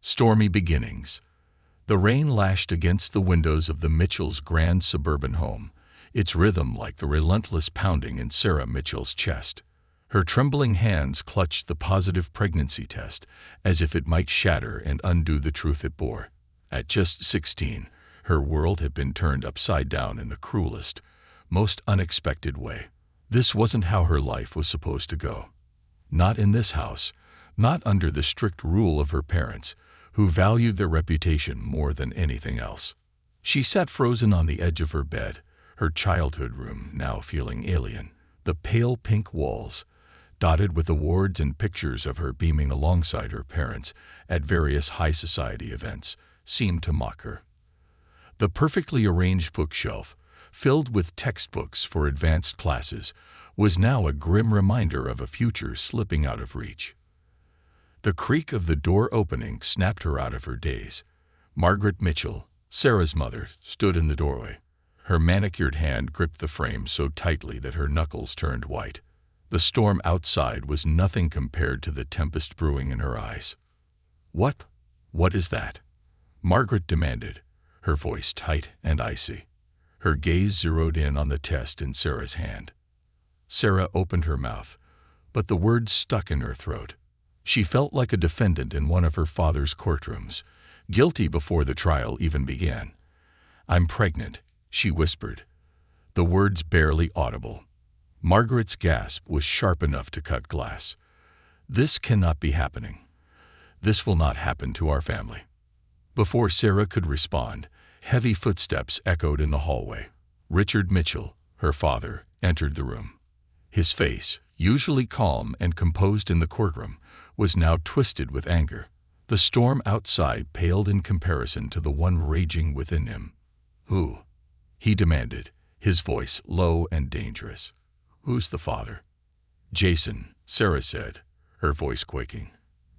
Stormy beginnings. The rain lashed against the windows of the Mitchells' grand suburban home, its rhythm like the relentless pounding in Sarah Mitchell's chest. Her trembling hands clutched the positive pregnancy test as if it might shatter and undo the truth it bore. At just 16, her world had been turned upside down in the cruelest, most unexpected way. This wasn't how her life was supposed to go. Not in this house, not under the strict rule of her parents, who valued their reputation more than anything else. She sat frozen on the edge of her bed, her childhood room now feeling alien. The pale pink walls, dotted with awards and pictures of her beaming alongside her parents at various high society events, seemed to mock her. The perfectly arranged bookshelf, filled with textbooks for advanced classes, was now a grim reminder of a future slipping out of reach. The creak of the door opening snapped her out of her daze. Margaret Mitchell, Sarah's mother, stood in the doorway. Her manicured hand gripped the frame so tightly that her knuckles turned white. The storm outside was nothing compared to the tempest brewing in her eyes. What is that?" Margaret demanded, her voice tight and icy. Her gaze zeroed in on the test in Sarah's hand. Sarah opened her mouth, but the words stuck in her throat. She felt like a defendant in one of her father's courtrooms, guilty before the trial even began. "I'm pregnant," she whispered, the words barely audible. Margaret's gasp was sharp enough to cut glass. "This cannot be happening. This will not happen to our family." Before Sarah could respond, heavy footsteps echoed in the hallway. Richard Mitchell, her father, entered the room. His face, usually calm and composed in the courtroom, was now twisted with anger. The storm outside paled in comparison to the one raging within him. "Who?" he demanded, his voice low and dangerous. "Who's the father?" "Jason," Sarah said, her voice quaking.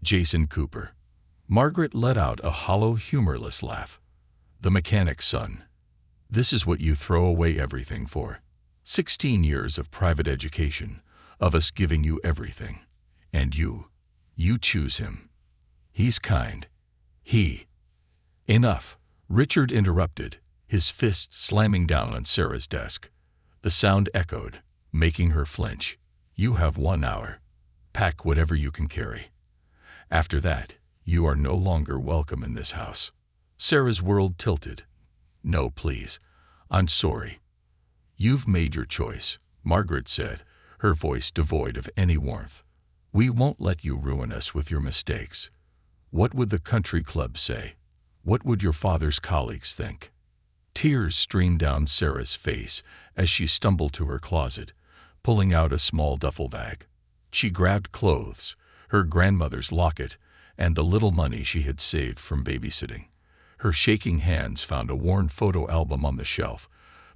"Jason Cooper." Margaret let out a hollow, humorless laugh. "The mechanic's son. This is what you throw away everything for. 16 years of private education, of us giving you everything. And you choose him. He's kind. Enough," Richard interrupted, his fist slamming down on Sarah's desk. The sound echoed, making her flinch. "You have 1 hour. Pack whatever you can carry. After that, you are no longer welcome in this house." Sarah's world tilted. "No, please. I'm sorry." "You've made your choice," Margaret said, her voice devoid of any warmth. "We won't let you ruin us with your mistakes. What would the country club say? What would your father's colleagues think?" Tears streamed down Sarah's face as she stumbled to her closet, pulling out a small duffel bag. She grabbed clothes, her grandmother's locket, and the little money she had saved from babysitting. Her shaking hands found a worn photo album on the shelf,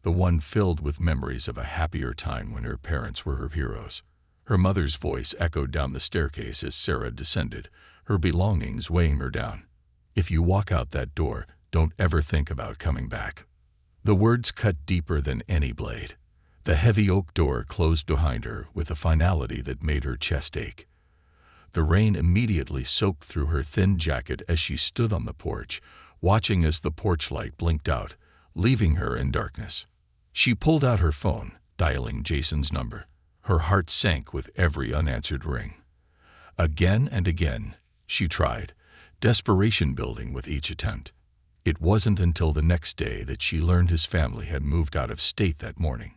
the one filled with memories of a happier time when her parents were her heroes. Her mother's voice echoed down the staircase as Sarah descended, her belongings weighing her down. "If you walk out that door, don't ever think about coming back." The words cut deeper than any blade. The heavy oak door closed behind her with a finality that made her chest ache. The rain immediately soaked through her thin jacket as she stood on the porch, watching as the porch light blinked out, leaving her in darkness. She pulled out her phone, dialing Jason's number. Her heart sank with every unanswered ring. Again and again, she tried, desperation building with each attempt. It wasn't until the next day that she learned his family had moved out of state that morning.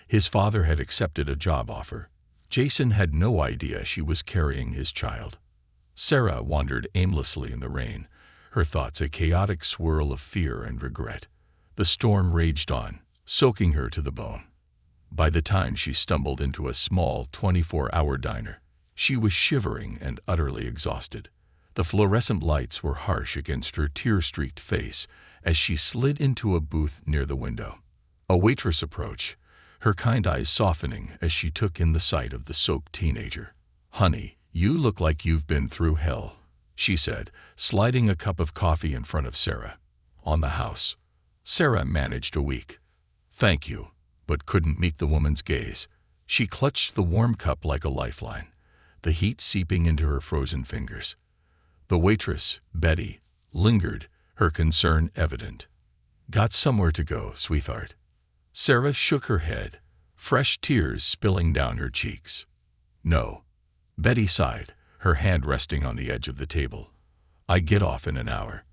His father had accepted a job offer. Jason had no idea she was carrying his child. Sarah wandered aimlessly in the rain, her thoughts a chaotic swirl of fear and regret. The storm raged on, soaking her to the bone. By the time she stumbled into a small 24-hour diner, she was shivering and utterly exhausted. The fluorescent lights were harsh against her tear-streaked face as she slid into a booth near the window. A waitress approached, her kind eyes softening as she took in the sight of the soaked teenager. "Honey, you look like you've been through hell," she said, sliding a cup of coffee in front of Sarah. "On the house." Sarah managed a week. "Thank you," but couldn't meet the woman's gaze. She clutched the warm cup like a lifeline, the heat seeping into her frozen fingers. The waitress, Betty, lingered, her concern evident. "Got somewhere to go, sweetheart?" Sarah shook her head, fresh tears spilling down her cheeks. "No." Betty sighed, her hand resting on the edge of the table. "I get off in an hour.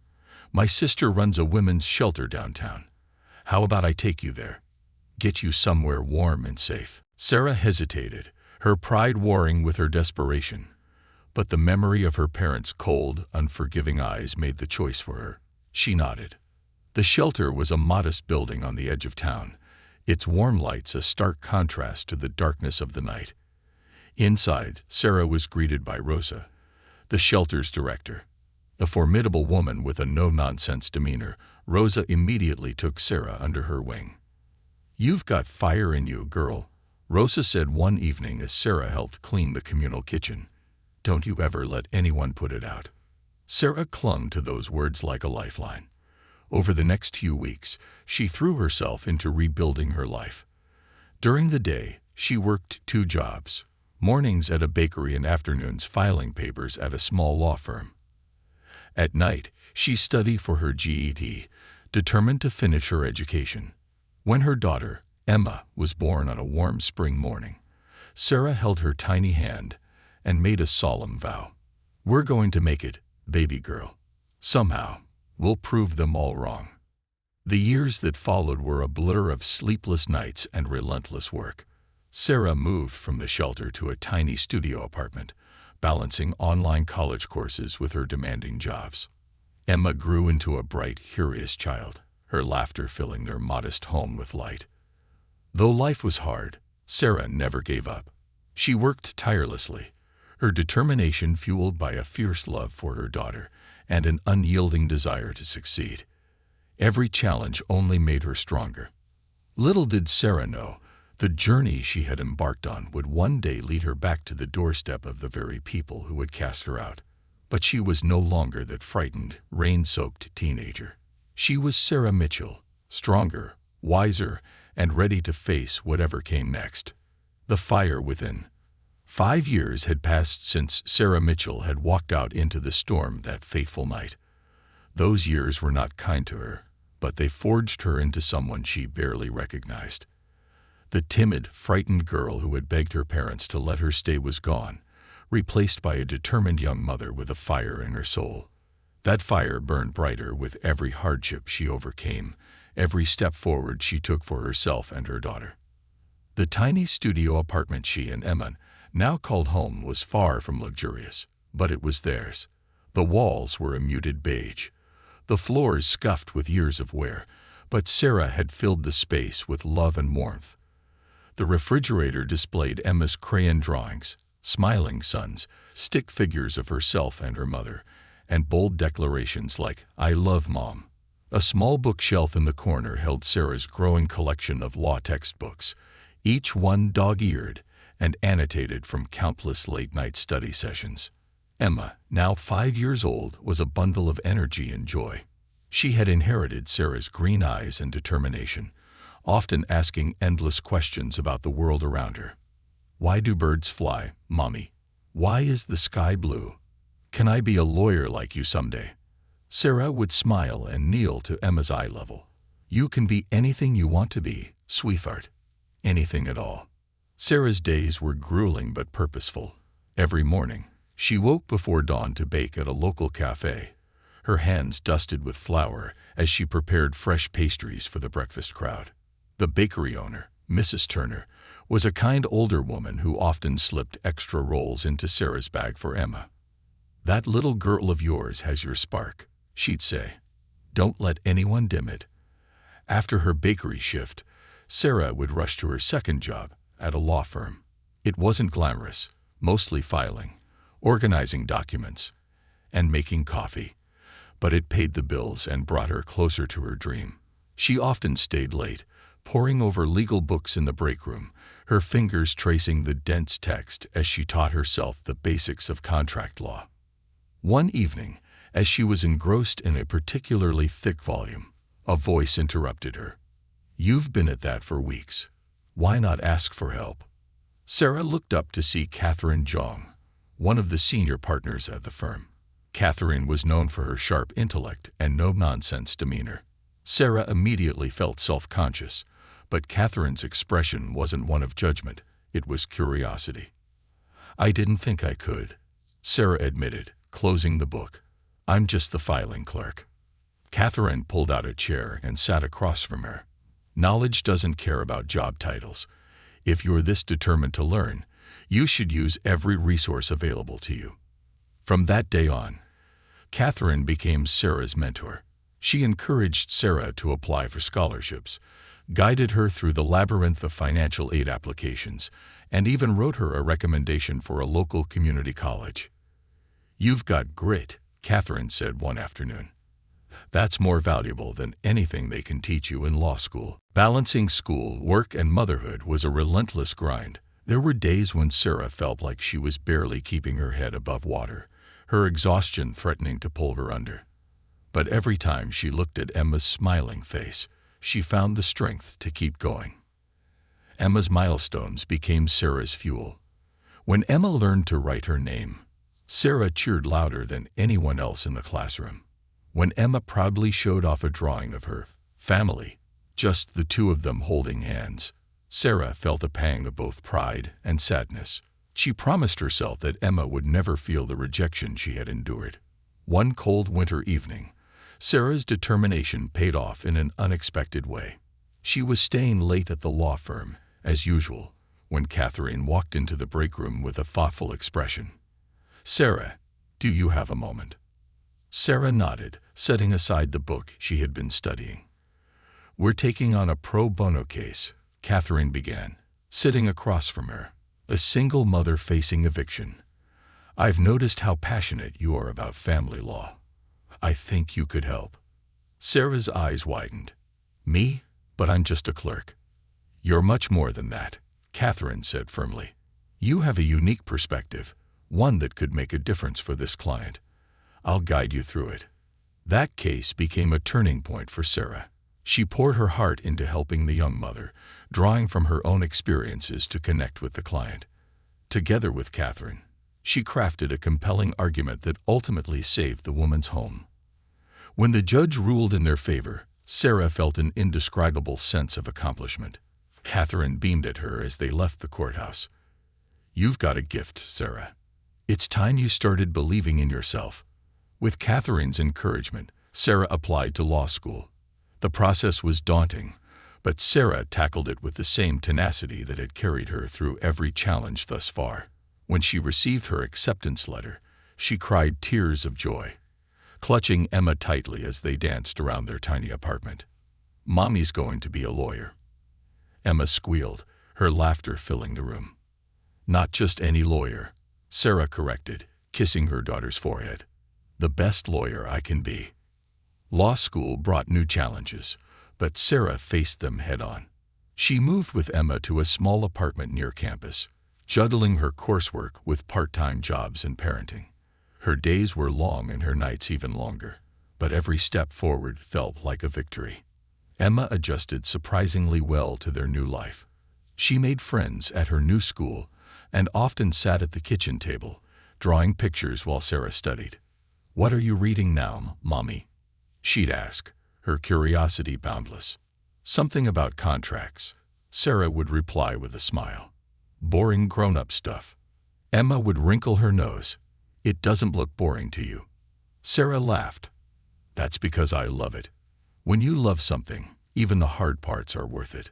My sister runs a women's shelter downtown. How about I take you there? Get you somewhere warm and safe." Sarah hesitated, her pride warring with her desperation. But the memory of her parents' cold, unforgiving eyes made the choice for her. She nodded. The shelter was a modest building on the edge of town, its warm lights a stark contrast to the darkness of the night. Inside, Sarah was greeted by Rosa, the shelter's director. A formidable woman with a no-nonsense demeanor, Rosa immediately took Sarah under her wing. "You've got fire in you, girl," Rosa said one evening as Sarah helped clean the communal kitchen. "Don't you ever let anyone put it out." Sarah clung to those words like a lifeline. Over the next few weeks, she threw herself into rebuilding her life. During the day, she worked 2 jobs, mornings at a bakery and afternoons filing papers at a small law firm. At night, she studied for her GED, determined to finish her education. When her daughter, Emma, was born on a warm spring morning, Sarah held her tiny hand and made a solemn vow. "We're going to make it, baby girl. Somehow, we'll prove them all wrong." The years that followed were a blur of sleepless nights and relentless work. Sarah moved from the shelter to a tiny studio apartment, balancing online college courses with her demanding jobs. Emma grew into a bright, curious child, her laughter filling their modest home with light. Though life was hard, Sarah never gave up. She worked tirelessly, her determination fueled by a fierce love for her daughter and an unyielding desire to succeed. Every challenge only made her stronger. Little did Sarah know, the journey she had embarked on would one day lead her back to the doorstep of the very people who would cast her out. But she was no longer that frightened, rain-soaked teenager. She was Sarah Mitchell, stronger, wiser, and ready to face whatever came next. The fire within. 5 years had passed since Sarah Mitchell had walked out into the storm that fateful night. Those years were not kind to her, but they forged her into someone she barely recognized. The timid, frightened girl who had begged her parents to let her stay was gone, replaced by a determined young mother with a fire in her soul. That fire burned brighter with every hardship she overcame, every step forward she took for herself and her daughter. The tiny studio apartment she and Emma now called home was far from luxurious, but it was theirs. The walls were a muted beige, the floors scuffed with years of wear, but Sarah had filled the space with love and warmth. The refrigerator displayed Emma's crayon drawings, smiling sons, stick figures of herself and her mother, and bold declarations like, "I love Mom." A small bookshelf in the corner held Sarah's growing collection of law textbooks, each one dog-eared and annotated from countless late-night study sessions. Emma, now 5 years old, was a bundle of energy and joy. She had inherited Sarah's green eyes and determination, often asking endless questions about the world around her. "Why do birds fly, Mommy? Why is the sky blue? Can I be a lawyer like you someday?" Sarah would smile and kneel to Emma's eye level. "You can be anything you want to be, sweetheart. Anything at all." Sarah's days were grueling but purposeful. Every morning, she woke before dawn to bake at a local cafe, her hands dusted with flour as she prepared fresh pastries for the breakfast crowd. The bakery owner, Mrs. Turner, was a kind older woman who often slipped extra rolls into Sarah's bag for Emma. "That little girl of yours has your spark," she'd say. "Don't let anyone dim it." After her bakery shift, Sarah would rush to her second job at a law firm. It wasn't glamorous, mostly filing, organizing documents, and making coffee, but it paid the bills and brought her closer to her dream. She often stayed late, poring over legal books in the break room, her fingers tracing the dense text as she taught herself the basics of contract law. One evening, as she was engrossed in a particularly thick volume, a voice interrupted her. "You've been at that for weeks. Why not ask for help?" Sarah looked up to see Catherine Jong, one of the senior partners at the firm. Catherine was known for her sharp intellect and no-nonsense demeanor. Sarah immediately felt self-conscious, but Catherine's expression wasn't one of judgment, it was curiosity. "I didn't think I could," Sarah admitted, closing the book. "I'm just the filing clerk." Catherine pulled out a chair and sat across from her. "Knowledge doesn't care about job titles. If you're this determined to learn, you should use every resource available to you." From that day on, Catherine became Sarah's mentor. She encouraged Sarah to apply for scholarships, guided her through the labyrinth of financial aid applications, and even wrote her a recommendation for a local community college. "You've got grit," Catherine said one afternoon. "That's more valuable than anything they can teach you in law school." Balancing school, work, and motherhood was a relentless grind. There were days when Sarah felt like she was barely keeping her head above water, her exhaustion threatening to pull her under. But every time she looked at Emma's smiling face, she found the strength to keep going. Emma's milestones became Sarah's fuel. When Emma learned to write her name, Sarah cheered louder than anyone else in the classroom. When Emma proudly showed off a drawing of her family, just the two of them holding hands, Sarah felt a pang of both pride and sadness. She promised herself that Emma would never feel the rejection she had endured. One cold winter evening, Sarah's determination paid off in an unexpected way. She was staying late at the law firm, as usual, when Catherine walked into the break room with a thoughtful expression. "Sarah, do you have a moment?" Sarah nodded, setting aside the book she had been studying. "We're taking on a pro bono case," Catherine began, sitting across from her. "A single mother facing eviction. I've noticed how passionate you are about family law. I think you could help." Sarah's eyes widened. "Me? But I'm just a clerk." "You're much more than that," Catherine said firmly. "You have a unique perspective, one that could make a difference for this client. I'll guide you through it." That case became a turning point for Sarah. She poured her heart into helping the young mother, drawing from her own experiences to connect with the client. Together with Catherine, she crafted a compelling argument that ultimately saved the woman's home. When the judge ruled in their favor, Sarah felt an indescribable sense of accomplishment. Catherine beamed at her as they left the courthouse. "You've got a gift, Sarah. It's time you started believing in yourself." With Catherine's encouragement, Sarah applied to law school. The process was daunting, but Sarah tackled it with the same tenacity that had carried her through every challenge thus far. When she received her acceptance letter, she cried tears of joy, clutching Emma tightly as they danced around their tiny apartment. "Mommy's going to be a lawyer," Emma squealed, her laughter filling the room. "Not just any lawyer," Sarah corrected, kissing her daughter's forehead. "The best lawyer I can be." Law school brought new challenges, but Sarah faced them head-on. She moved with Emma to a small apartment near campus, juggling her coursework with part-time jobs and parenting. Her days were long and her nights even longer, but every step forward felt like a victory. Emma adjusted surprisingly well to their new life. She made friends at her new school and often sat at the kitchen table, drawing pictures while Sarah studied. "What are you reading now, Mommy?" she'd ask, her curiosity boundless. "Something about contracts," Sarah would reply with a smile. "Boring grown-up stuff." Emma would wrinkle her nose. "It doesn't look boring to you." Sarah laughed. "That's because I love it. When you love something, even the hard parts are worth it."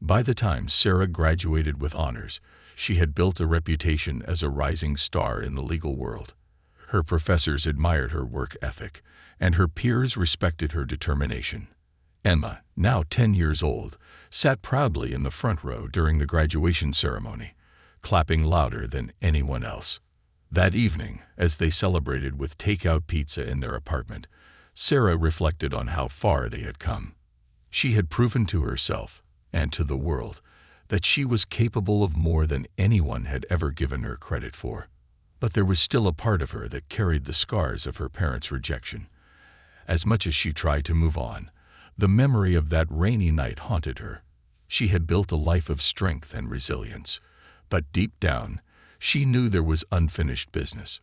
By the time Sarah graduated with honors, she had built a reputation as a rising star in the legal world. Her professors admired her work ethic, and her peers respected her determination. Emma, now 10 years old, sat proudly in the front row during the graduation ceremony, clapping louder than anyone else. That evening, as they celebrated with takeout pizza in their apartment, Sarah reflected on how far they had come. She had proven to herself, and to the world, that she was capable of more than anyone had ever given her credit for. But there was still a part of her that carried the scars of her parents' rejection. As much as she tried to move on, the memory of that rainy night haunted her. She had built a life of strength and resilience, but deep down, she knew there was unfinished business.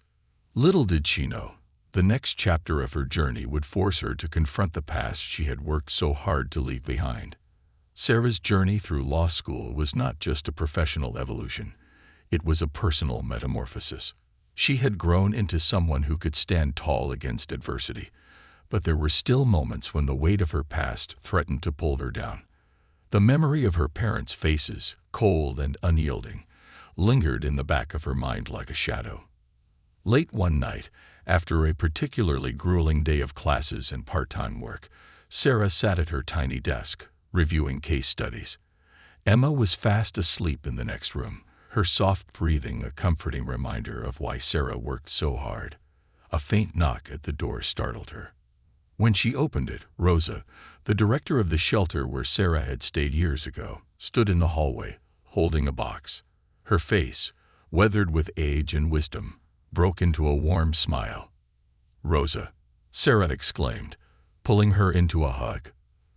Little did she know, The next chapter of her journey would force her to confront the past she had worked so hard to leave behind. Sarah's journey through law school was not just a professional evolution. It was a personal metamorphosis. She had grown into someone who could stand tall against adversity, but there were still moments when the weight of her past threatened to pull her down. The memory of her parents' faces, cold and unyielding, lingered in the back of her mind like a shadow. Late one night, after a particularly grueling day of classes and part-time work, Sarah sat at her tiny desk, reviewing case studies. Emma was fast asleep in the next room, her soft breathing a comforting reminder of why Sarah worked so hard. A faint knock at the door startled her. When she opened it, Rosa, the director of the shelter where Sarah had stayed years ago, stood in the hallway, holding a box. Her face, weathered with age and wisdom, broke into a warm smile. "Rosa," Sarah exclaimed, pulling her into a hug.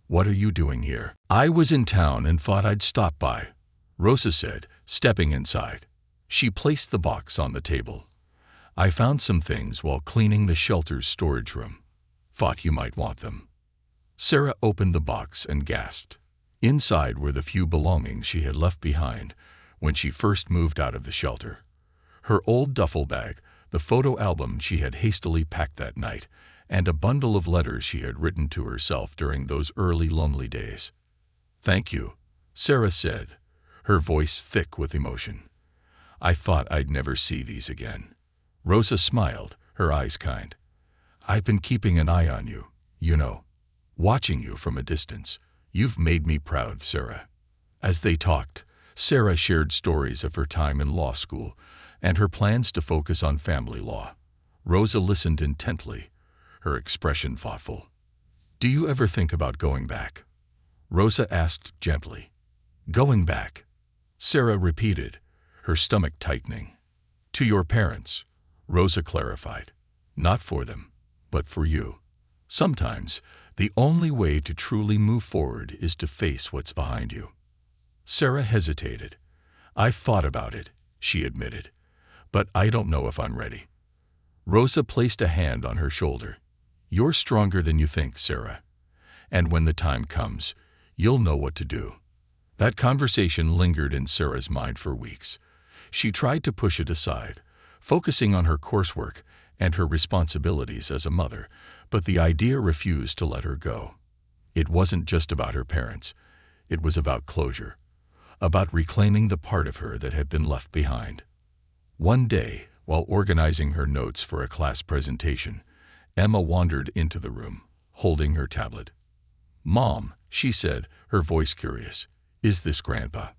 "What are you doing here?" "I was in town and thought I'd stop by," Rosa said, stepping inside. She placed the box on the table. "I found some things while cleaning the shelter's storage room. Thought you might want them." Sarah opened the box and gasped. Inside were the few belongings she had left behind when she first moved out of the shelter. Her old duffel bag, the photo album she had hastily packed that night, and a bundle of letters she had written to herself during those early lonely days. "Thank you," Sarah said, her voice thick with emotion. "I thought I'd never see these again." Rosa smiled, her eyes kind. "I've been keeping an eye on you, you know, watching you from a distance. You've made me proud, Sarah." As they talked, Sarah shared stories of her time in law school and her plans to focus on family law. Rosa listened intently, her expression thoughtful. "Do you ever think about going back?" Rosa asked gently. "Going back?" Sarah repeated, her stomach tightening. "To your parents," Rosa clarified. "Not for them, but for you. Sometimes, the only way to truly move forward is to face what's behind you." Sarah hesitated. "I've thought about it," she admitted, "but I don't know if I'm ready." Rosa placed a hand on her shoulder. "You're stronger than you think, Sarah. And when the time comes, you'll know what to do." That conversation lingered in Sarah's mind for weeks. She tried to push it aside, focusing on her coursework and her responsibilities as a mother, but the idea refused to let her go. It wasn't just about her parents. It was about closure, about reclaiming the part of her that had been left behind. One day, while organizing her notes for a class presentation, Emma wandered into the room, holding her tablet. "Mom," she said, her voice curious, "is this Grandpa?"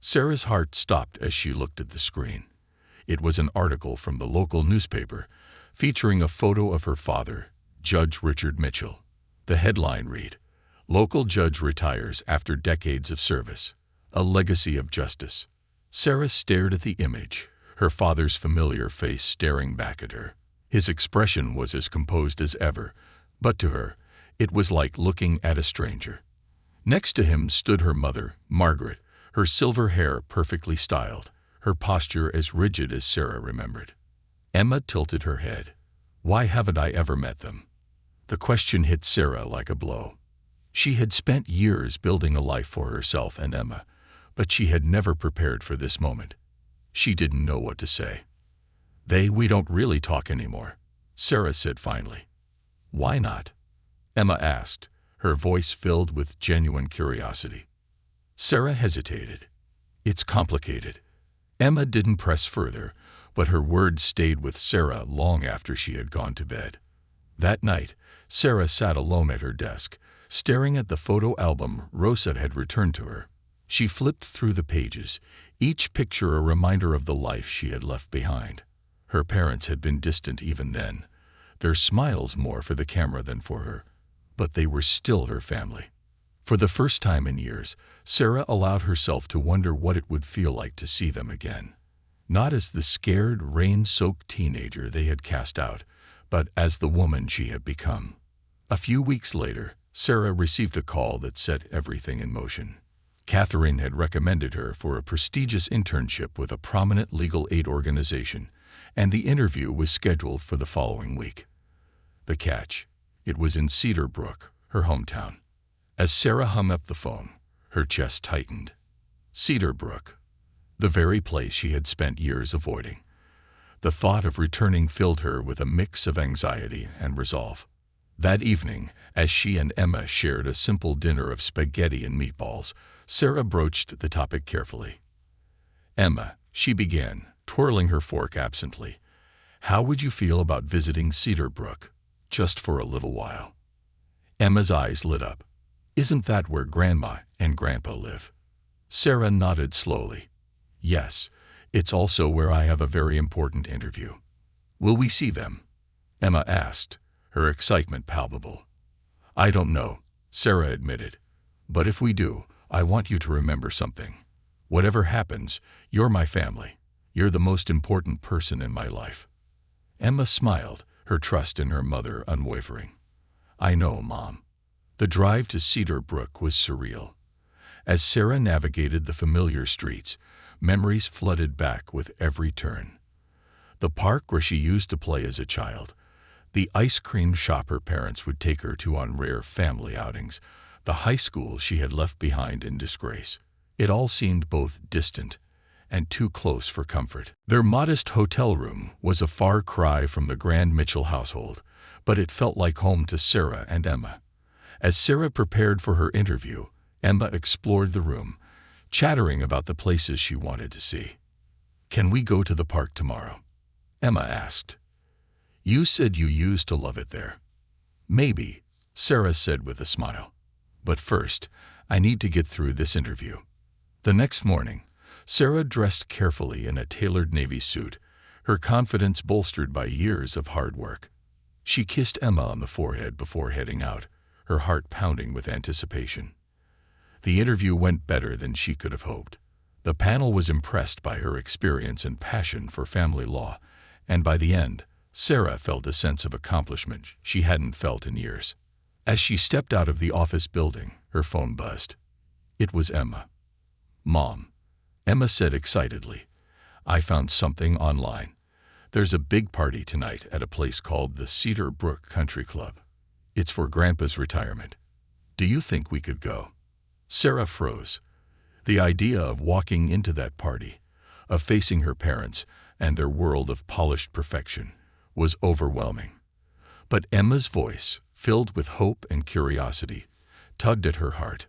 Sarah's heart stopped as she looked at the screen. It was an article from the local newspaper, featuring a photo of her father, Judge Richard Mitchell. The headline read, "Local Judge Retires After Decades of Service, A Legacy of Justice." Sarah stared at the image, her father's familiar face staring back at her. His expression was as composed as ever, but to her, it was like looking at a stranger. Next to him stood her mother, Margaret, her silver hair perfectly styled, her posture as rigid as Sarah remembered. Emma tilted her head. "Why haven't I ever met them?" The question hit Sarah like a blow. She had spent years building a life for herself and Emma, but she had never prepared for this moment. She didn't know what to say. We don't really talk anymore," Sarah said finally. "Why not?" Emma asked, her voice filled with genuine curiosity. Sarah hesitated. "It's complicated." Emma didn't press further, but her words stayed with Sarah long after she had gone to bed. That night, Sarah sat alone at her desk, staring at the photo album Rosa had returned to her. She flipped through the pages, each picture a reminder of the life she had left behind. Her parents had been distant even then, their smiles more for the camera than for her, but they were still her family. For the first time in years, Sarah allowed herself to wonder what it would feel like to see them again. Not as the scared, rain-soaked teenager they had cast out, but as the woman she had become. A few weeks later, Sarah received a call that set everything in motion. Catherine had recommended her for a prestigious internship with a prominent legal aid organization, and the interview was scheduled for the following week. The catch: it was in Cedar Brook, her hometown. As Sarah hung up the phone, her chest tightened. Cedar Brook, the very place she had spent years avoiding. The thought of returning filled her with a mix of anxiety and resolve. That evening, as she and Emma shared a simple dinner of spaghetti and meatballs, Sarah broached the topic carefully. "Emma," she began, twirling her fork absently, "how would you feel about visiting Cedar Brook, just for a little while?" Emma's eyes lit up. "Isn't that where Grandma and Grandpa live?" Sarah nodded slowly. "Yes, it's also where I have a very important interview." "Will we see them?" Emma asked, her excitement palpable. "I don't know," Sarah admitted, "but if we do, I want you to remember something. Whatever happens, you're my family. You're the most important person in my life." Emma smiled, her trust in her mother unwavering. "I know, Mom." The drive to Cedar Brook was surreal. As Sarah navigated the familiar streets, memories flooded back with every turn. The park where she used to play as a child, the ice cream shop her parents would take her to on rare family outings, the high school she had left behind in disgrace. It all seemed both distant and too close for comfort. Their modest hotel room was a far cry from the grand Mitchell household, but it felt like home to Sarah and Emma. As Sarah prepared for her interview, Emma explored the room, chattering about the places she wanted to see. "Can we go to the park tomorrow?" Emma asked. "You said you used to love it there." "Maybe," Sarah said with a smile. "But first, I need to get through this interview." The next morning, Sarah dressed carefully in a tailored navy suit, her confidence bolstered by years of hard work. She kissed Emma on the forehead before heading out, her heart pounding with anticipation. The interview went better than she could have hoped. The panel was impressed by her experience and passion for family law, and by the end, Sarah felt a sense of accomplishment she hadn't felt in years. As she stepped out of the office building, her phone buzzed. It was Emma. "Mom," Emma said excitedly, "I found something online. There's a big party tonight at a place called the Cedar Brook Country Club. It's for Grandpa's retirement. Do you think we could go?" Sarah froze. The idea of walking into that party, of facing her parents and their world of polished perfection, was overwhelming. But Emma's voice, filled with hope and curiosity, tugged at her heart.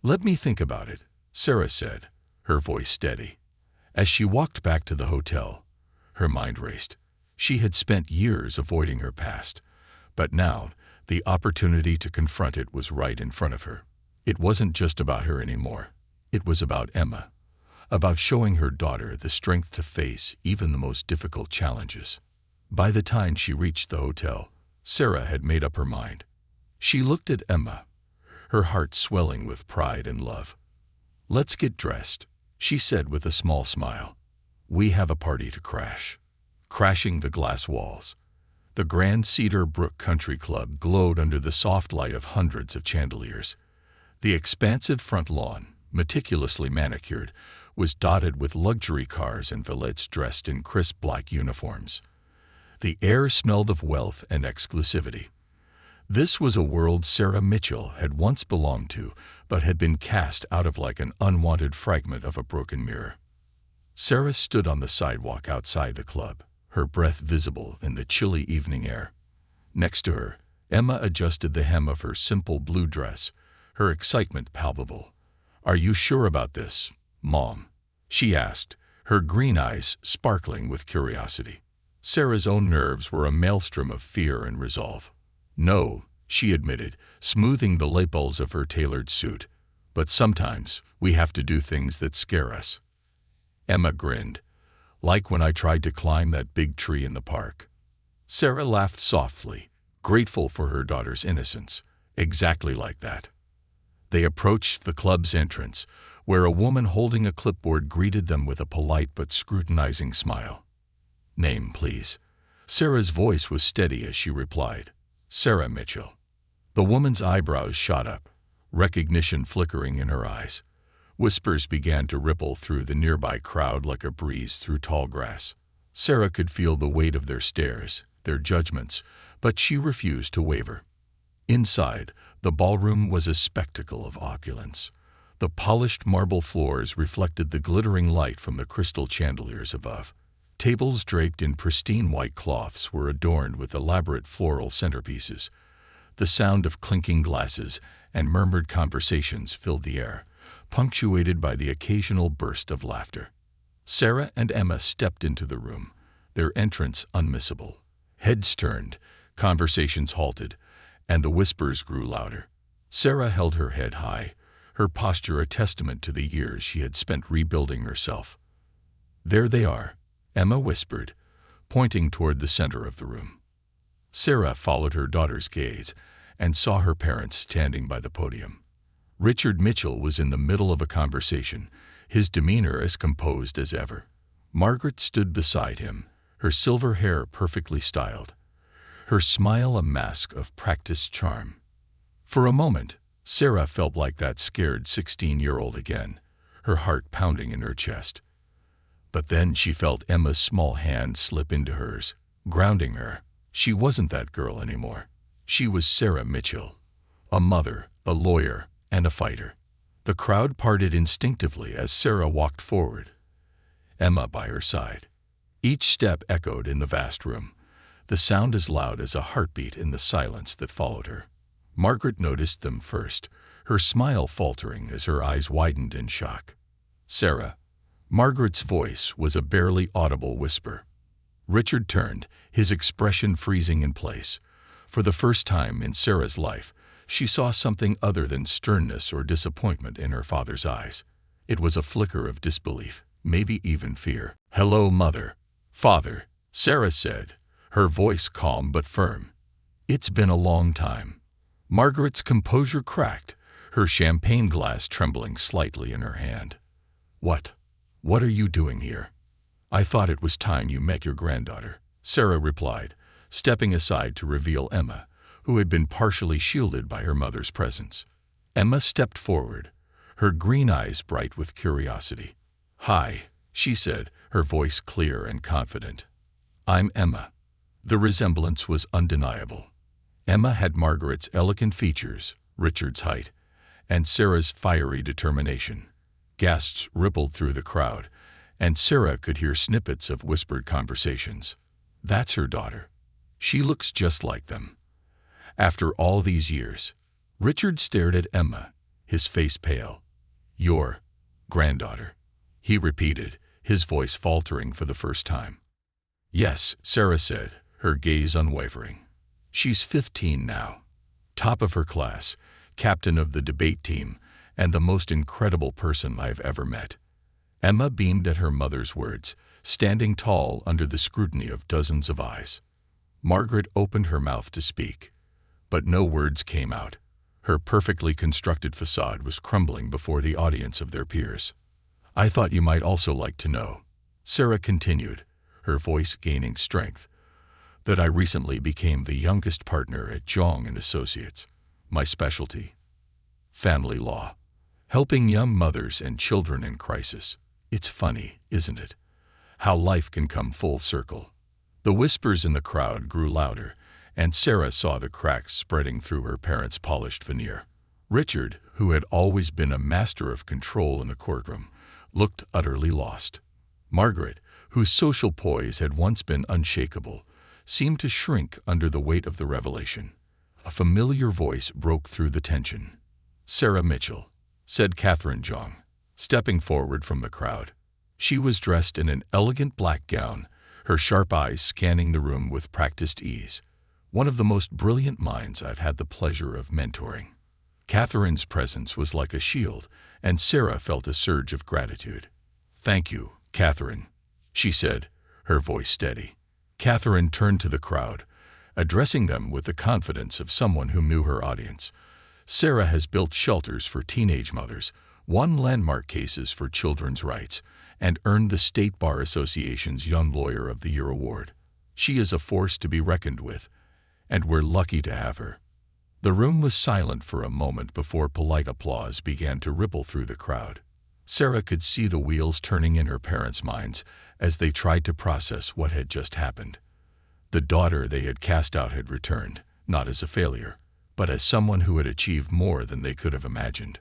"Let me think about it," Sarah said, her voice steady. As she walked back to the hotel, her mind raced. She had spent years avoiding her past, but now the opportunity to confront it was right in front of her. It wasn't just about her anymore. It was about Emma, about showing her daughter the strength to face even the most difficult challenges. By the time she reached the hotel, Sarah had made up her mind. She looked at Emma, her heart swelling with pride and love. "Let's get dressed," she said with a small smile. "We have a party to crash." Crashing the glass walls, the Grand Cedar Brook Country Club glowed under the soft light of hundreds of chandeliers. The expansive front lawn, meticulously manicured, was dotted with luxury cars and valettes dressed in crisp black uniforms. The air smelled of wealth and exclusivity. This was a world Sarah Mitchell had once belonged to, but had been cast out of like an unwanted fragment of a broken mirror. Sarah stood on the sidewalk outside the club, her breath visible in the chilly evening air. Next to her, Emma adjusted the hem of her simple blue dress, her excitement palpable. "Are you sure about this, Mom?" she asked, her green eyes sparkling with curiosity. Sarah's own nerves were a maelstrom of fear and resolve. "No," she admitted, smoothing the lapels of her tailored suit, "but sometimes we have to do things that scare us." Emma grinned. "Like when I tried to climb that big tree in the park." Sarah laughed softly, grateful for her daughter's innocence. Exactly like that. They approached the club's entrance, where a woman holding a clipboard greeted them with a polite but scrutinizing smile. "Name, please." Sarah's voice was steady as she replied, "Sarah Mitchell." The woman's eyebrows shot up, recognition flickering in her eyes. Whispers began to ripple through the nearby crowd like a breeze through tall grass. Sarah could feel the weight of their stares, their judgments, but she refused to waver. Inside, the ballroom was a spectacle of opulence. The polished marble floors reflected the glittering light from the crystal chandeliers above. Tables draped in pristine white cloths were adorned with elaborate floral centerpieces. The sound of clinking glasses and murmured conversations filled the air, punctuated by the occasional burst of laughter. Sarah and Emma stepped into the room, their entrance unmissable. Heads turned, conversations halted, and the whispers grew louder. Sarah held her head high, her posture a testament to the years she had spent rebuilding herself. "There they are," Emma whispered, pointing toward the center of the room. Sarah followed her daughter's gaze and saw her parents standing by the podium. Richard Mitchell was in the middle of a conversation, his demeanor as composed as ever. Margaret stood beside him, her silver hair perfectly styled, her smile a mask of practiced charm. For a moment, Sarah felt like that scared 16-year-old again, her heart pounding in her chest. But then she felt Emma's small hand slip into hers, grounding her. She wasn't that girl anymore. She was Sarah Mitchell, a mother, a lawyer, and a fighter. The crowd parted instinctively as Sarah walked forward, Emma by her side. Each step echoed in the vast room, the sound as loud as a heartbeat in the silence that followed her. Margaret noticed them first, her smile faltering as her eyes widened in shock. "Sarah." Margaret's voice was a barely audible whisper. Richard turned, his expression freezing in place. For the first time in Sarah's life, she saw something other than sternness or disappointment in her father's eyes. It was a flicker of disbelief, maybe even fear. "Hello, Mother." "Father," Sarah said, her voice calm but firm. "It's been a long time." Margaret's composure cracked, her champagne glass trembling slightly in her hand. What are you doing here?" "I thought it was time you met your granddaughter," Sarah replied, stepping aside to reveal Emma, who had been partially shielded by her mother's presence. Emma stepped forward, her green eyes bright with curiosity. "Hi," she said, her voice clear and confident. "I'm Emma." The resemblance was undeniable. Emma had Margaret's elegant features, Richard's height, and Sarah's fiery determination. Gasps rippled through the crowd, and Sarah could hear snippets of whispered conversations. "That's her daughter. She looks just like them." After all these years, Richard stared at Emma, his face pale. "Your granddaughter," he repeated, his voice faltering for the first time. "Yes," Sarah said, her gaze unwavering. "She's 15 now, top of her class, captain of the debate team, and the most incredible person I've ever met." Emma beamed at her mother's words, standing tall under the scrutiny of dozens of eyes. Margaret opened her mouth to speak, but no words came out. Her perfectly constructed facade was crumbling before the audience of their peers. "I thought you might also like to know," Sarah continued, her voice gaining strength, "that I recently became the youngest partner at Jong & Associates. My specialty, family law, helping young mothers and children in crisis. It's funny, isn't it? How life can come full circle." The whispers in the crowd grew louder, and Sarah saw the cracks spreading through her parents' polished veneer. Richard, who had always been a master of control in the courtroom, looked utterly lost. Margaret, whose social poise had once been unshakable, seemed to shrink under the weight of the revelation. A familiar voice broke through the tension. "Sarah Mitchell," said Catherine Jong, stepping forward from the crowd. She was dressed in an elegant black gown, her sharp eyes scanning the room with practiced ease. One of the most brilliant minds I've had the pleasure of mentoring. Catherine's presence was like a shield, and Sarah felt a surge of gratitude. "Thank you, Catherine," she said, her voice steady. Catherine turned to the crowd, addressing them with the confidence of someone who knew her audience. "Sarah has built shelters for teenage mothers, won landmark cases for children's rights, and earned the State Bar Association's Young Lawyer of the Year award. She is a force to be reckoned with, and we're lucky to have her." The room was silent for a moment before polite applause began to ripple through the crowd. Sarah could see the wheels turning in her parents' minds as they tried to process what had just happened. The daughter they had cast out had returned, not as a failure, but as someone who had achieved more than they could have imagined.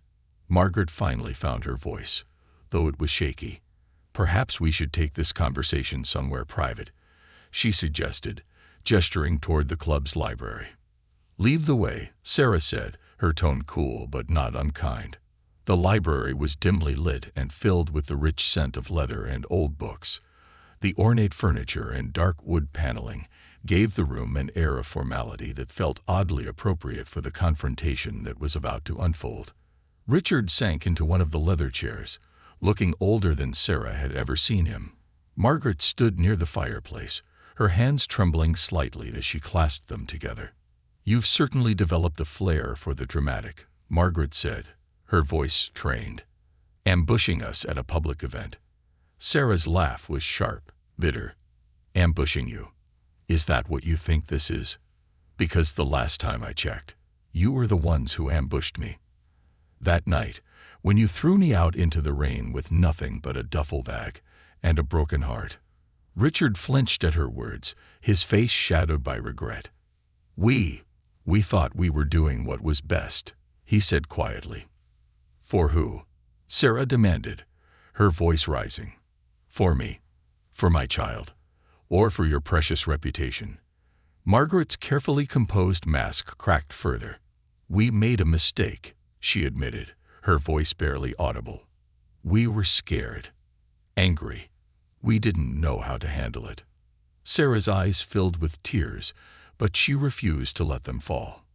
Margaret finally found her voice, though it was shaky. "Perhaps we should take this conversation somewhere private," she suggested, gesturing toward the club's library. "Leave the way," Sarah said, her tone cool but not unkind. The library was dimly lit and filled with the rich scent of leather and old books. The ornate furniture and dark wood paneling gave the room an air of formality that felt oddly appropriate for the confrontation that was about to unfold. Richard sank into one of the leather chairs, looking older than Sarah had ever seen him. Margaret stood near the fireplace, her hands trembling slightly as she clasped them together. "You've certainly developed a flair for the dramatic," Margaret said, her voice strained. "Ambushing us at a public event." Sarah's laugh was sharp, bitter. "Ambushing you? Is that what you think this is? Because the last time I checked, you were the ones who ambushed me. That night, when you threw me out into the rain with nothing but a duffel bag and a broken heart." Richard flinched at her words, his face shadowed by regret. We thought we were doing what was best," he said quietly. "For who?" Sarah demanded, her voice rising. "For me. For my child. Or for your precious reputation." Margaret's carefully composed mask cracked further. "We made a mistake," she admitted, her voice barely audible. "We were scared. Angry. We didn't know how to handle it." Sarah's eyes filled with tears, but she refused to let them fall.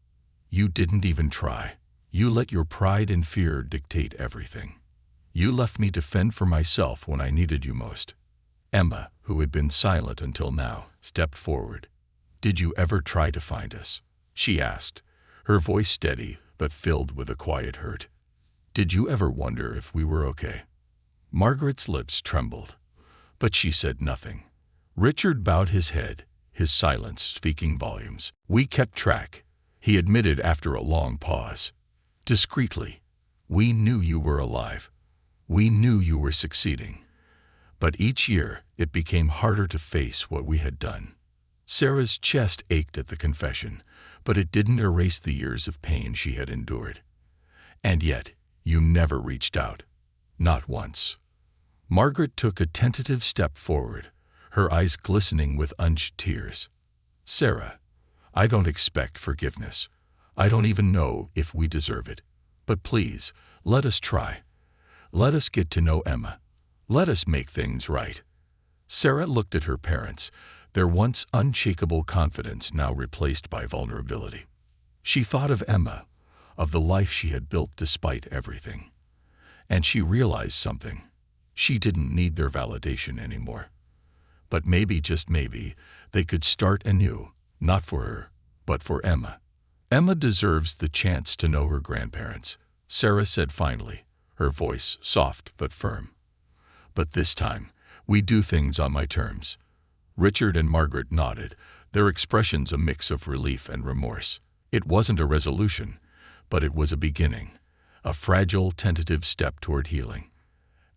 "You didn't even try. You let your pride and fear dictate everything. You left me to fend for myself when I needed you most." Emma, who had been silent until now, stepped forward. "Did you ever try to find us?" she asked, her voice steady but filled with a quiet hurt. "Did you ever wonder if we were okay?" Margaret's lips trembled, but she said nothing. Richard bowed his head, his silence speaking volumes. "We kept track," he admitted after a long pause. "Discreetly. We knew you were alive. We knew you were succeeding. But each year it became harder to face what we had done." Sarah's chest ached at the confession, but it didn't erase the years of pain she had endured. "And yet, you never reached out. Not once." Margaret took a tentative step forward, her eyes glistening with unshed tears. "Sarah, I don't expect forgiveness. I don't even know if we deserve it. But please, let us try. Let us get to know Emma. Let us make things right." Sarah looked at her parents, their once unshakable confidence now replaced by vulnerability. She thought of Emma, of the life she had built despite everything. And she realized something. She didn't need their validation anymore. But maybe, just maybe, they could start anew, not for her, but for Emma. "Emma deserves the chance to know her grandparents," Sarah said finally, her voice soft but firm. "But this time, we do things on my terms." Richard and Margaret nodded, their expressions a mix of relief and remorse. It wasn't a resolution, but it was a beginning, a fragile, tentative step toward healing.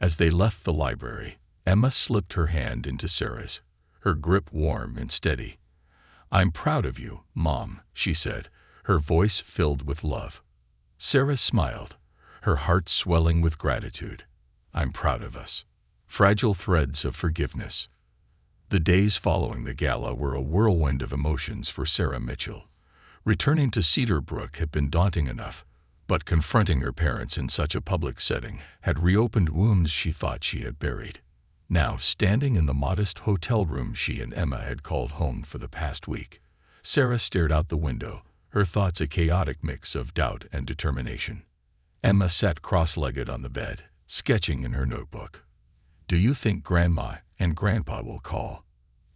As they left the library, Emma slipped her hand into Sarah's, her grip warm and steady. "I'm proud of you, Mom," she said, her voice filled with love. Sarah smiled, her heart swelling with gratitude. "I'm proud of us." Fragile threads of forgiveness. The days following the gala were a whirlwind of emotions for Sarah Mitchell. Returning to Cedar Brook had been daunting enough, but confronting her parents in such a public setting had reopened wounds she thought she had buried. Now, standing in the modest hotel room she and Emma had called home for the past week, Sarah stared out the window, her thoughts a chaotic mix of doubt and determination. Emma sat cross-legged on the bed, sketching in her notebook. "Do you think Grandma and Grandpa will call?"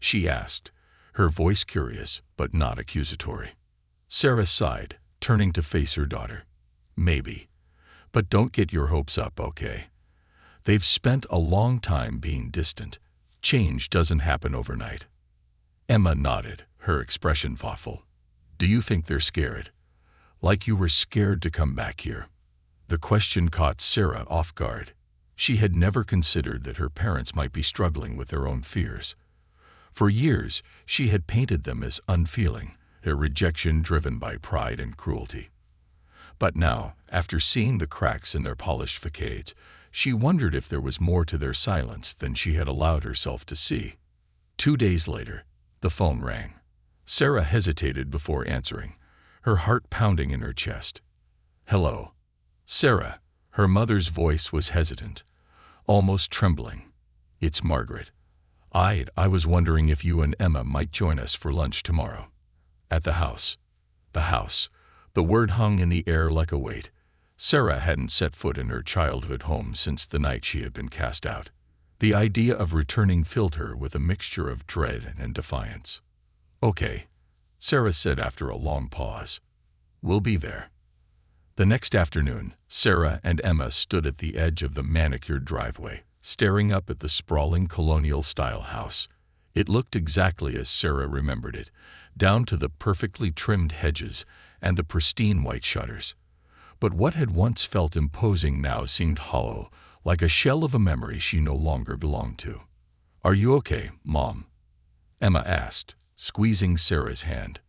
she asked, her voice curious but not accusatory. Sarah sighed, turning to face her daughter. "Maybe. But don't get your hopes up, okay? They've spent a long time being distant. Change doesn't happen overnight." Emma nodded, her expression thoughtful. "Do you think they're scared? Like you were scared to come back here?" The question caught Sarah off guard. She had never considered that her parents might be struggling with their own fears. For years, she had painted them as unfeeling, their rejection driven by pride and cruelty. But now, after seeing the cracks in their polished facades, she wondered if there was more to their silence than she had allowed herself to see. 2 days later, the phone rang. Sarah hesitated before answering, her heart pounding in her chest. "Hello." "Sarah." Her mother's voice was hesitant, almost trembling. "It's Margaret. I was wondering if you and Emma might join us for lunch tomorrow." "At the house." The house. The word hung in the air like a weight. Sarah hadn't set foot in her childhood home since the night she had been cast out. The idea of returning filled her with a mixture of dread and defiance. "Okay," Sarah said after a long pause. "We'll be there." The next afternoon, Sarah and Emma stood at the edge of the manicured driveway, staring up at the sprawling colonial-style house. It looked exactly as Sarah remembered it, down to the perfectly trimmed hedges and the pristine white shutters. But what had once felt imposing now seemed hollow, like a shell of a memory she no longer belonged to. "Are you okay, Mom?" Emma asked, squeezing Sarah's hand.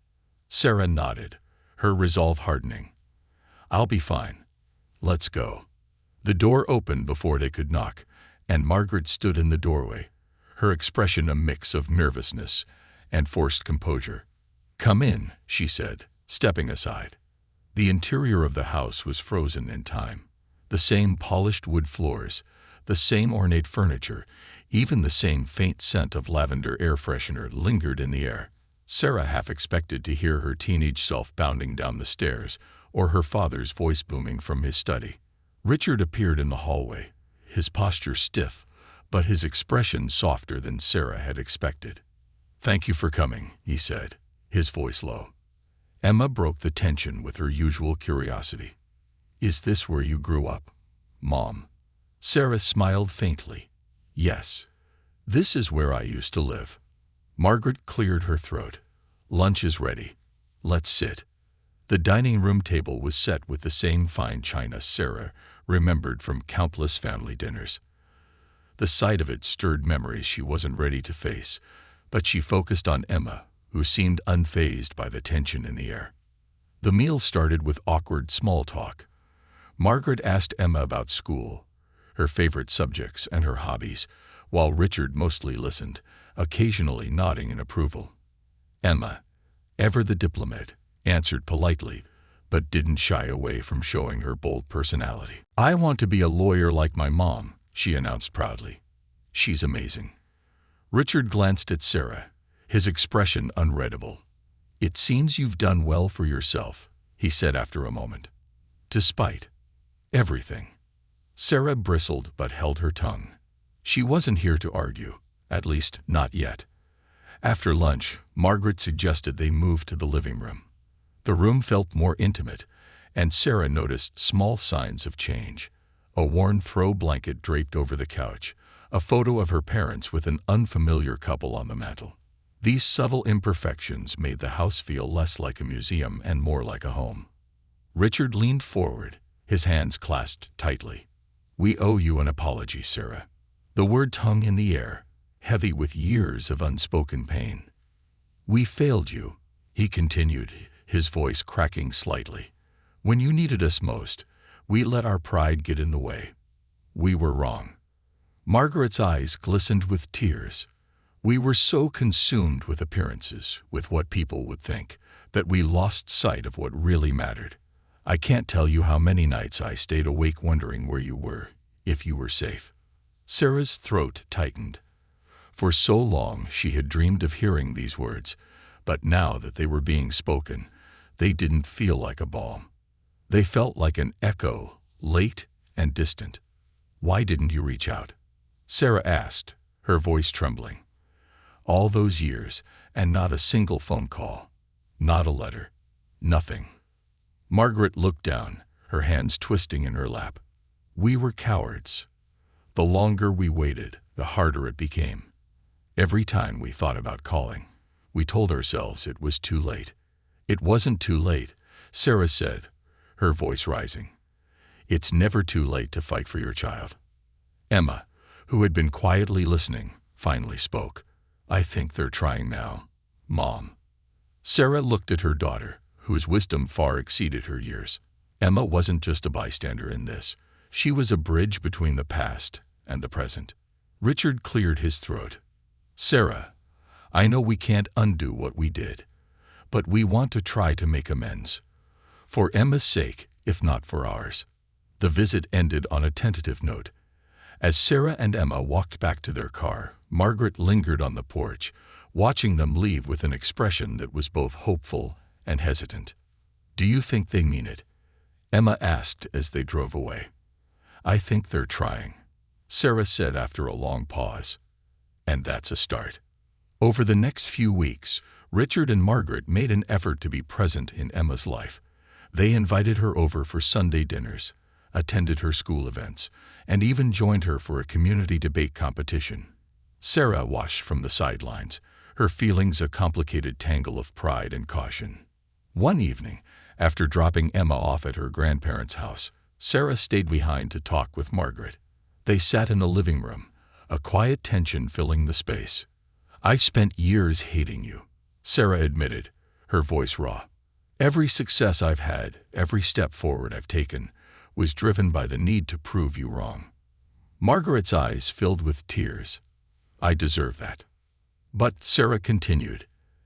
Sarah nodded, her resolve hardening. "I'll be fine. Let's go." The door opened before they could knock, and Margaret stood in the doorway, her expression a mix of nervousness and forced composure. "Come in," she said, stepping aside. The interior of the house was frozen in time. The same polished wood floors, the same ornate furniture, even the same faint scent of lavender air freshener lingered in the air. Sarah half expected to hear her teenage self bounding down the stairs, or her father's voice booming from his study. Richard appeared in the hallway, his posture stiff, but his expression softer than Sarah had expected. "Thank you for coming," he said, his voice low. Emma broke the tension with her usual curiosity. "Is this where you grew up, Mom?" Sarah smiled faintly. "Yes, this is where I used to live." Margaret cleared her throat. "Lunch is ready. Let's sit." The dining room table was set with the same fine china Sarah remembered from countless family dinners. The sight of it stirred memories she wasn't ready to face, but she focused on Emma, who seemed unfazed by the tension in the air. The meal started with awkward small talk. Margaret asked Emma about school, her favorite subjects and her hobbies, while Richard mostly listened, occasionally nodding in approval. Emma, ever the diplomat, answered politely, but didn't shy away from showing her bold personality. "I want to be a lawyer like my mom," she announced proudly. "She's amazing." Richard glanced at Sarah, his expression unreadable. "It seems you've done well for yourself," he said after a moment. "Despite everything." Sarah bristled but held her tongue. She wasn't here to argue, at least not yet. After lunch, Margaret suggested they move to the living room. The room felt more intimate, and Sarah noticed small signs of change. A worn throw blanket draped over the couch, a photo of her parents with an unfamiliar couple on the mantel. These subtle imperfections made the house feel less like a museum and more like a home. Richard leaned forward, his hands clasped tightly. "We owe you an apology, Sarah." The words hung in the air, heavy with years of unspoken pain. "We failed you," he continued, his voice cracking slightly. "When you needed us most, we let our pride get in the way. We were wrong." Margaret's eyes glistened with tears. "We were so consumed with appearances, with what people would think, that we lost sight of what really mattered. I can't tell you how many nights I stayed awake wondering where you were, if you were safe." Sarah's throat tightened. For so long she had dreamed of hearing these words, but now that they were being spoken, they didn't feel like a balm. They felt like an echo, late and distant. "Why didn't you reach out?" Sarah asked, her voice trembling. "All those years, and not a single phone call, not a letter, nothing." Margaret looked down, her hands twisting in her lap. "We were cowards. The longer we waited, the harder it became. Every time we thought about calling, we told ourselves it was too late." "It wasn't too late," Sarah said, her voice rising. "It's never too late to fight for your child." Emma, who had been quietly listening, finally spoke. I think they're trying now, Mom. Sarah looked at her daughter, whose wisdom far exceeded her years. Emma wasn't just a bystander in this. She was a bridge between the past and the present. Richard cleared his throat. Sarah, I know we can't undo what we did, but we want to try to make amends. For Emma's sake, if not for ours. The visit ended on a tentative note. As Sarah and Emma walked back to their car, Margaret lingered on the porch, watching them leave with an expression that was both hopeful and hesitant. Do you think they mean it? Emma asked as they drove away. I think they're trying, Sarah said after a long pause. And that's a start. Over the next few weeks, Richard and Margaret made an effort to be present in Emma's life. They invited her over for Sunday dinners, attended her school events, and even joined her for a community debate competition. Sarah watched from the sidelines, her feelings a complicated tangle of pride and caution. One evening, after dropping Emma off at her grandparents' house, Sarah stayed behind to talk with Margaret. They sat in a living room, a quiet tension filling the space. I spent years hating you, Sarah admitted, her voice raw. Every success I've had, every step forward I've taken, was driven by the need to prove you wrong. Margaret's eyes filled with tears. I deserve that. But, Sarah continued,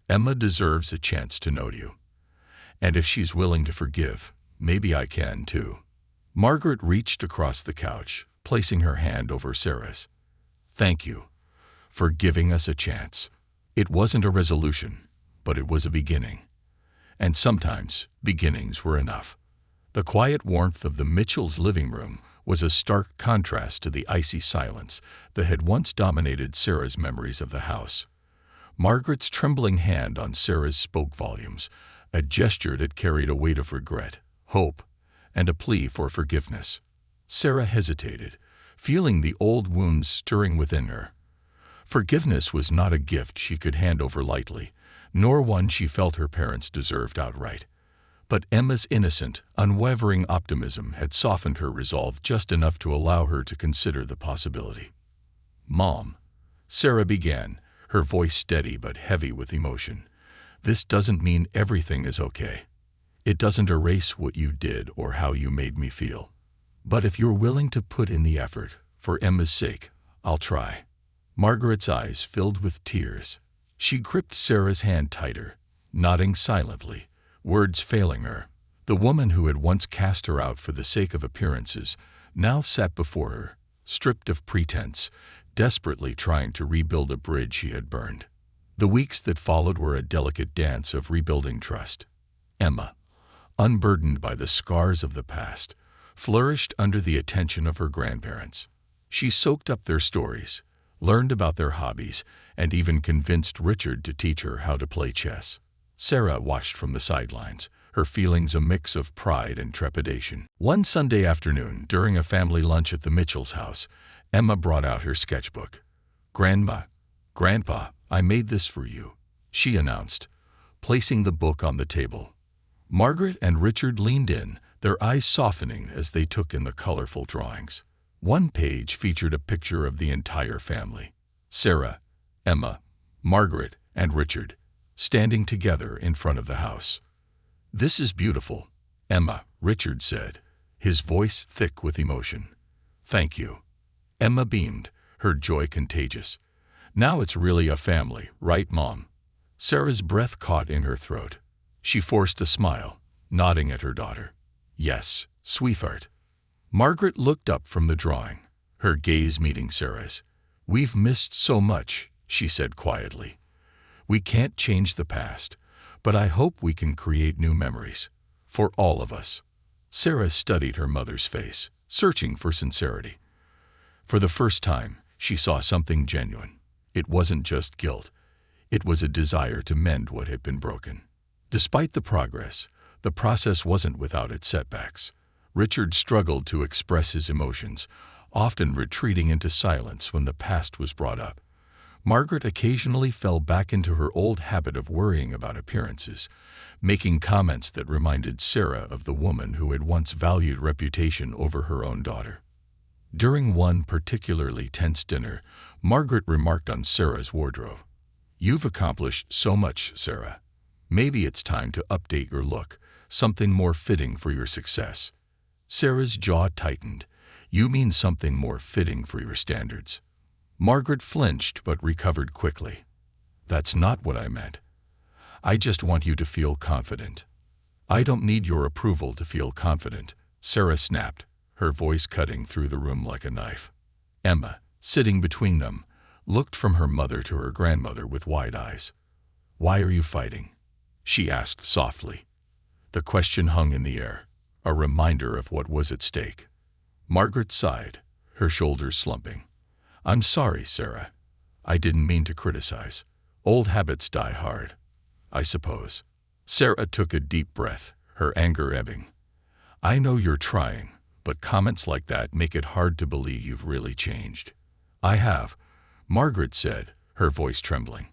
Emma deserves a chance to know you. And if she's willing to forgive, maybe I can too. Margaret reached across the couch, placing her hand over Sarah's. Thank you for giving us a chance. It wasn't a resolution, but it was a beginning. And sometimes beginnings were enough. The quiet warmth of the Mitchells' living room was a stark contrast to the icy silence that had once dominated Sarah's memories of the house. Margaret's trembling hand on Sarah's spoke volumes, a gesture that carried a weight of regret, hope, and a plea for forgiveness. Sarah hesitated, feeling the old wounds stirring within her. Forgiveness was not a gift she could hand over lightly, nor one she felt her parents deserved outright. But Emma's innocent, unwavering optimism had softened her resolve just enough to allow her to consider the possibility. Mom, Sarah began, her voice steady but heavy with emotion. This doesn't mean everything is okay. It doesn't erase what you did or how you made me feel. But if you're willing to put in the effort, for Emma's sake, I'll try. Margaret's eyes filled with tears. She gripped Sarah's hand tighter, nodding silently, words failing her. The woman who had once cast her out for the sake of appearances now sat before her, stripped of pretense, desperately trying to rebuild a bridge she had burned. The weeks that followed were a delicate dance of rebuilding trust. Emma, unburdened by the scars of the past, flourished under the attention of her grandparents. She soaked up their stories, learned about their hobbies, and even convinced Richard to teach her how to play chess. Sarah watched from the sidelines, her feelings a mix of pride and trepidation. One Sunday afternoon, during a family lunch at the Mitchells' house, Emma brought out her sketchbook. Grandpa, I made this for you, she announced, placing the book on the table. Margaret and Richard leaned in, their eyes softening as they took in the colorful drawings. One page featured a picture of the entire family: Sarah, Emma, Margaret, and Richard, standing together in front of the house. This is beautiful, Emma, Richard said, his voice thick with emotion. Thank you. Emma beamed, her joy contagious. Now it's really a family, right, Mom? Sarah's breath caught in her throat. She forced a smile, nodding at her daughter. Yes, sweetheart. Margaret looked up from the drawing, her gaze meeting Sarah's. We've missed so much, she said quietly. We can't change the past, but I hope we can create new memories. For all of us. Sarah studied her mother's face, searching for sincerity. For the first time, she saw something genuine. It wasn't just guilt. It was a desire to mend what had been broken. Despite the progress, the process wasn't without its setbacks. Richard struggled to express his emotions, often retreating into silence when the past was brought up. Margaret occasionally fell back into her old habit of worrying about appearances, making comments that reminded Sarah of the woman who had once valued reputation over her own daughter. During one particularly tense dinner, Margaret remarked on Sarah's wardrobe. You've accomplished so much, Sarah. Maybe it's time to update your look, something more fitting for your success. Sarah's jaw tightened. You mean something more fitting for your standards? Margaret flinched but recovered quickly. That's not what I meant. I just want you to feel confident. I don't need your approval to feel confident, Sarah snapped, her voice cutting through the room like a knife. Emma, sitting between them, looked from her mother to her grandmother with wide eyes. Why are you fighting? She asked softly. The question hung in the air, a reminder of what was at stake. Margaret sighed, her shoulders slumping. I'm sorry, Sarah. I didn't mean to criticize. Old habits die hard, I suppose. Sarah took a deep breath, her anger ebbing. I know you're trying, but comments like that make it hard to believe you've really changed. I have, Margaret said, her voice trembling.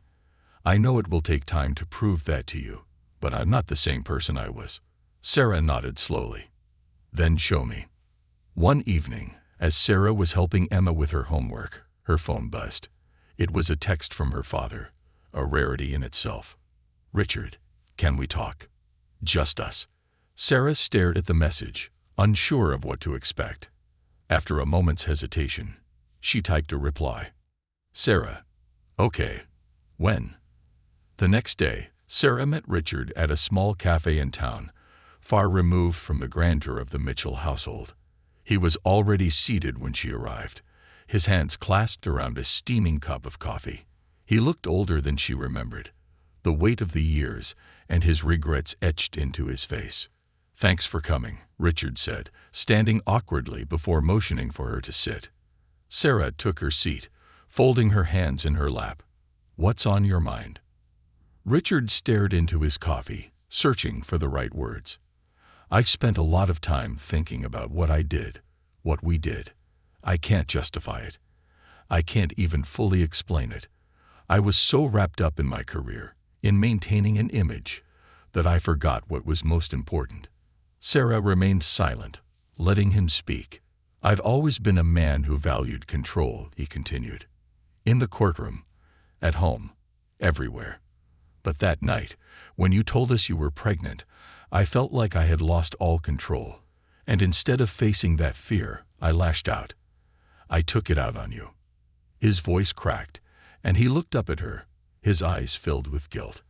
I know it will take time to prove that to you, but I'm not the same person I was. Sarah nodded slowly. Then show me. One evening, as Sarah was helping Emma with her homework, her phone buzzed. It was a text from her father, a rarity in itself. Richard, can we talk? Just us. Sarah stared at the message, unsure of what to expect. After a moment's hesitation, she typed a reply. Sarah, okay. When? The next day, Sarah met Richard at a small cafe in town, far removed from the grandeur of the Mitchell household. He was already seated when she arrived, his hands clasped around a steaming cup of coffee. He looked older than she remembered, the weight of the years and his regrets etched into his face. Thanks for coming, Richard said, standing awkwardly before motioning for her to sit. Sarah took her seat, folding her hands in her lap. What's on your mind? Richard stared into his coffee, searching for the right words. I spent a lot of time thinking about what I did, what we did. I can't justify it. I can't even fully explain it. I was so wrapped up in my career, in maintaining an image, that I forgot what was most important. Sarah remained silent, letting him speak. I've always been a man who valued control, he continued. In the courtroom, at home, everywhere. But that night, when you told us you were pregnant, I felt like I had lost all control, and instead of facing that fear, I lashed out. I took it out on you. His voice cracked, and he looked up at her, his eyes filled with guilt.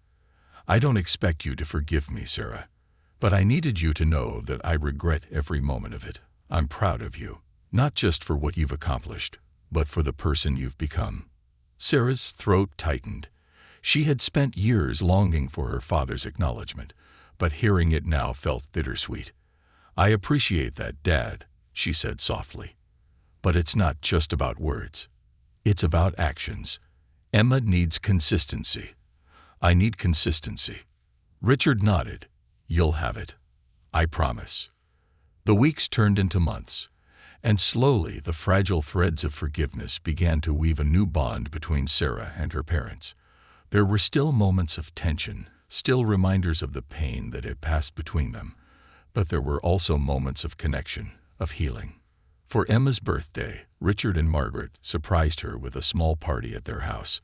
I don't expect you to forgive me, Sarah, but I needed you to know that I regret every moment of it. I'm proud of you, not just for what you've accomplished, but for the person you've become. Sarah's throat tightened. She had spent years longing for her father's acknowledgement, but hearing it now felt bittersweet. I appreciate that, Dad, she said softly. But it's not just about words. It's about actions. Emma needs consistency. I need consistency. Richard nodded. You'll have it. I promise. The weeks turned into months, and slowly the fragile threads of forgiveness began to weave a new bond between Sarah and her parents. There were still moments of tension, still reminders of the pain that had passed between them, but there were also moments of connection, of healing. For Emma's birthday, Richard and Margaret surprised her with a small party at their house.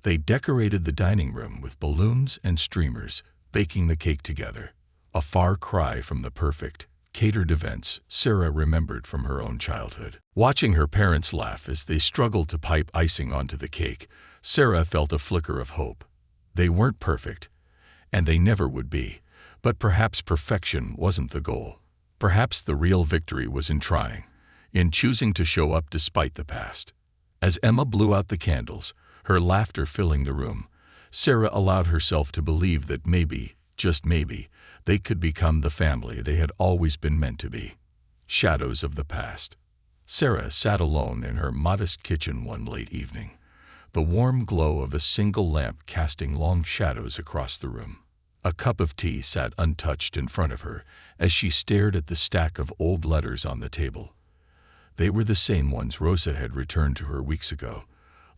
They decorated the dining room with balloons and streamers, baking the cake together, a far cry from the perfect, catered events Sarah remembered from her own childhood. Watching her parents laugh as they struggled to pipe icing onto the cake, Sarah felt a flicker of hope. They weren't perfect, and they never would be, but perhaps perfection wasn't the goal. Perhaps the real victory was in trying, in choosing to show up despite the past. As Emma blew out the candles, her laughter filling the room, Sarah allowed herself to believe that maybe, just maybe, they could become the family they had always been meant to be. Shadows of the past. Sarah sat alone in her modest kitchen one late evening, the warm glow of a single lamp casting long shadows across the room. A cup of tea sat untouched in front of her as she stared at the stack of old letters on the table. They were the same ones Rosa had returned to her weeks ago,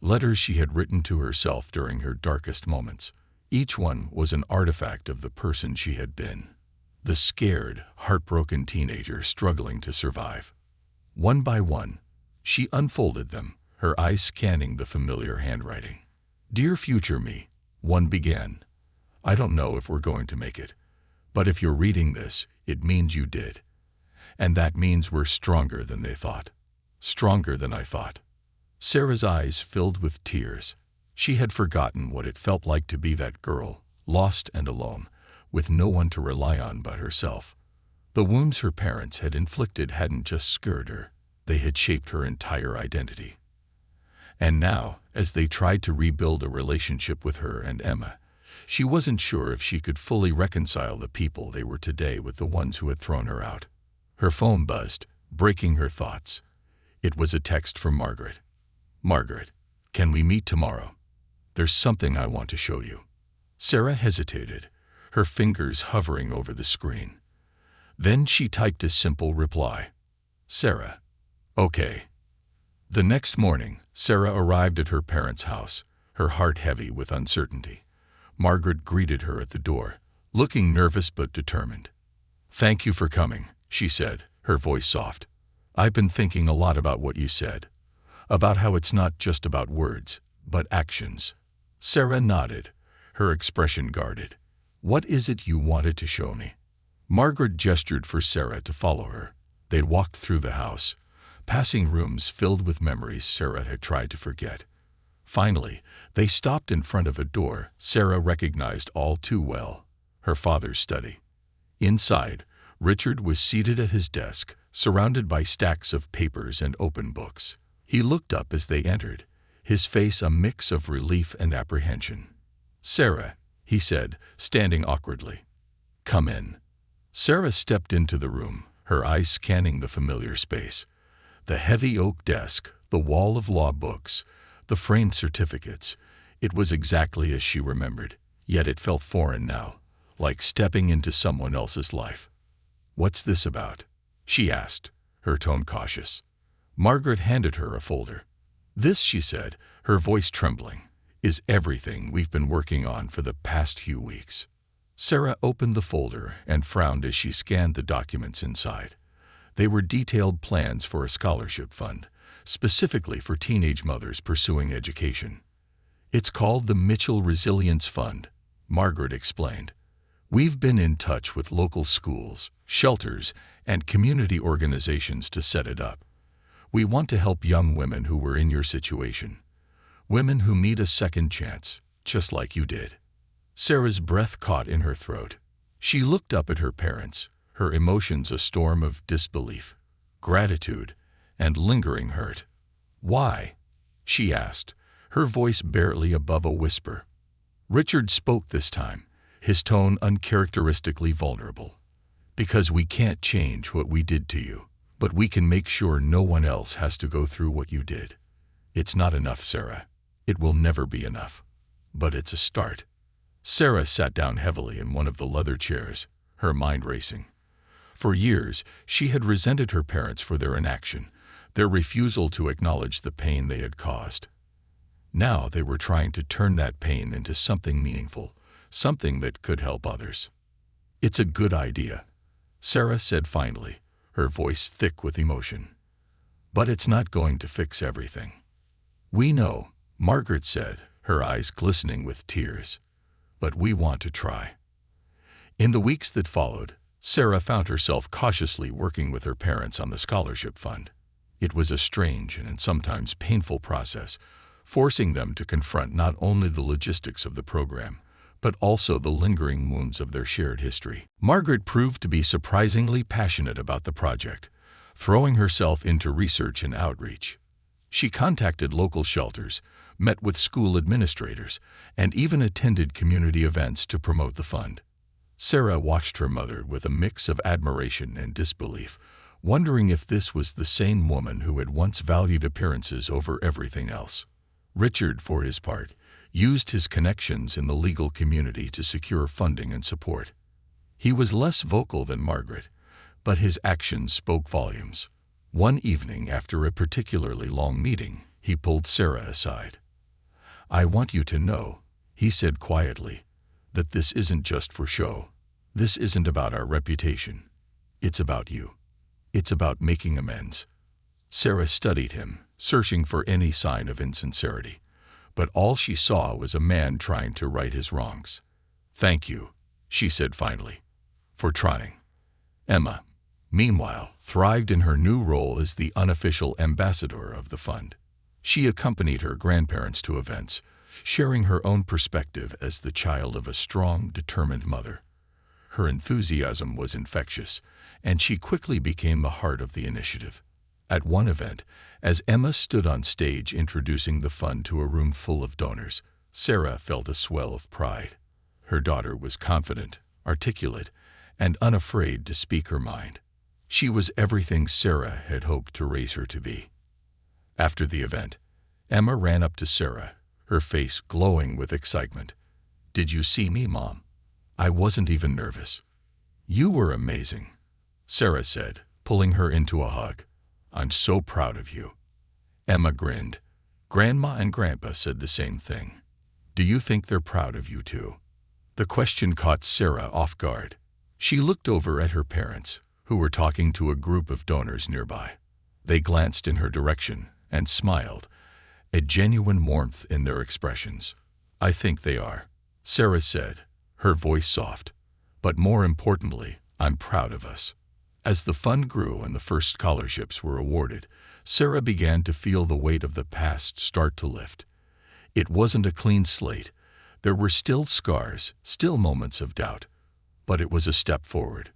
letters she had written to herself during her darkest moments. Each one was an artifact of the person she had been, the scared, heartbroken teenager struggling to survive. One by one, she unfolded them, her eyes scanning the familiar handwriting. Dear future me, One began, "I don't know if we're going to make it, but if you're reading this, it means you did. And that means we're stronger than they thought. Stronger than I thought." Sarah's eyes filled with tears. She had forgotten what it felt like to be that girl, lost and alone, with no one to rely on but herself. The wounds her parents had inflicted hadn't just scarred her, they had shaped her entire identity. And now, as they tried to rebuild a relationship with her and Emma, she wasn't sure if she could fully reconcile the people they were today with the ones who had thrown her out. Her phone buzzed, breaking her thoughts. It was a text from Margaret. "Margaret, can we meet tomorrow? There's something I want to show you." Sarah hesitated, her fingers hovering over the screen. Then she typed a simple reply. "Sarah, okay." The next morning, Sarah arrived at her parents' house, her heart heavy with uncertainty. Margaret greeted her at the door, looking nervous but determined. "Thank you for coming," she said, her voice soft. "I've been thinking a lot about what you said, about how it's not just about words, but actions." Sarah nodded, her expression guarded. "What is it you wanted to show me?" Margaret gestured for Sarah to follow her. They walked through the house, passing rooms filled with memories Sarah had tried to forget. Finally, they stopped in front of a door Sarah recognized all too well, her father's study. Inside, Richard was seated at his desk, surrounded by stacks of papers and open books. He looked up as they entered, his face a mix of relief and apprehension. "Sarah," he said, standing awkwardly. "Come in." Sarah stepped into the room, her eyes scanning the familiar space. The heavy oak desk, the wall of law books, the framed certificates. It was exactly as she remembered, yet it felt foreign now, like stepping into someone else's life. "What's this about?" she asked, her tone cautious. Margaret handed her a folder. "This," she said, her voice trembling, "is everything we've been working on for the past few weeks." Sarah opened the folder and frowned as she scanned the documents inside. They were detailed plans for a scholarship fund, specifically for teenage mothers pursuing education. "It's called the Mitchell Resilience Fund," Margaret explained. "We've been in touch with local schools, shelters, and community organizations to set it up. We want to help young women who were in your situation, women who need a second chance, just like you did." Sarah's breath caught in her throat. She looked up at her parents, her emotions a storm of disbelief, gratitude, and lingering hurt. "Why?" she asked, her voice barely above a whisper. Richard spoke this time, his tone uncharacteristically vulnerable. "Because we can't change what we did to you, but we can make sure no one else has to go through what you did. It's not enough, Sarah. It will never be enough. But it's a start." Sarah sat down heavily in one of the leather chairs, her mind racing. For years, she had resented her parents for their inaction, their refusal to acknowledge the pain they had caused. Now they were trying to turn that pain into something meaningful, something that could help others. "It's a good idea," Sarah said finally, her voice thick with emotion. "But it's not going to fix everything." "We know," Margaret said, her eyes glistening with tears. "But we want to try." In the weeks that followed, Sarah found herself cautiously working with her parents on the scholarship fund. It was a strange and sometimes painful process, forcing them to confront not only the logistics of the program, but also the lingering wounds of their shared history. Margaret proved to be surprisingly passionate about the project, throwing herself into research and outreach. She contacted local shelters, met with school administrators, and even attended community events to promote the fund. Sarah watched her mother with a mix of admiration and disbelief, wondering if this was the same woman who had once valued appearances over everything else. Richard, for his part, used his connections in the legal community to secure funding and support. He was less vocal than Margaret, but his actions spoke volumes. One evening after a particularly long meeting, he pulled Sarah aside. "I want you to know," he said quietly, "that this isn't just for show. This isn't about our reputation. It's about you. It's about making amends." Sarah studied him, searching for any sign of insincerity. but all she saw was a man trying to right his wrongs. "Thank you," she said finally, "for trying." Emma, meanwhile, thrived in her new role as the unofficial ambassador of the fund. She accompanied her grandparents to events, sharing her own perspective as the child of a strong, determined mother. Her enthusiasm was infectious, and she quickly became the heart of the initiative. At one event, as Emma stood on stage introducing the fund to a room full of donors, Sarah felt a swell of pride. Her daughter was confident, articulate, and unafraid to speak her mind. She was everything Sarah had hoped to raise her to be. After the event, Emma ran up to Sarah, her face glowing with excitement. "Did you see me, Mom? I wasn't even nervous." "You were amazing," Sarah said, pulling her into a hug. "I'm so proud of you." Emma grinned. Grandma and Grandpa said the same thing. "Do you think they're proud of you too?" The question caught Sarah off guard. She looked over at her parents, who were talking to a group of donors nearby. They glanced in her direction and smiled, a genuine warmth in their expressions. "I think they are," Sarah said, her voice soft. "But more importantly, I'm proud of us." As the fund grew and the first scholarships were awarded, Sarah began to feel the weight of the past start to lift. It wasn't a clean slate. There were still scars, still moments of doubt, but it was a step forward.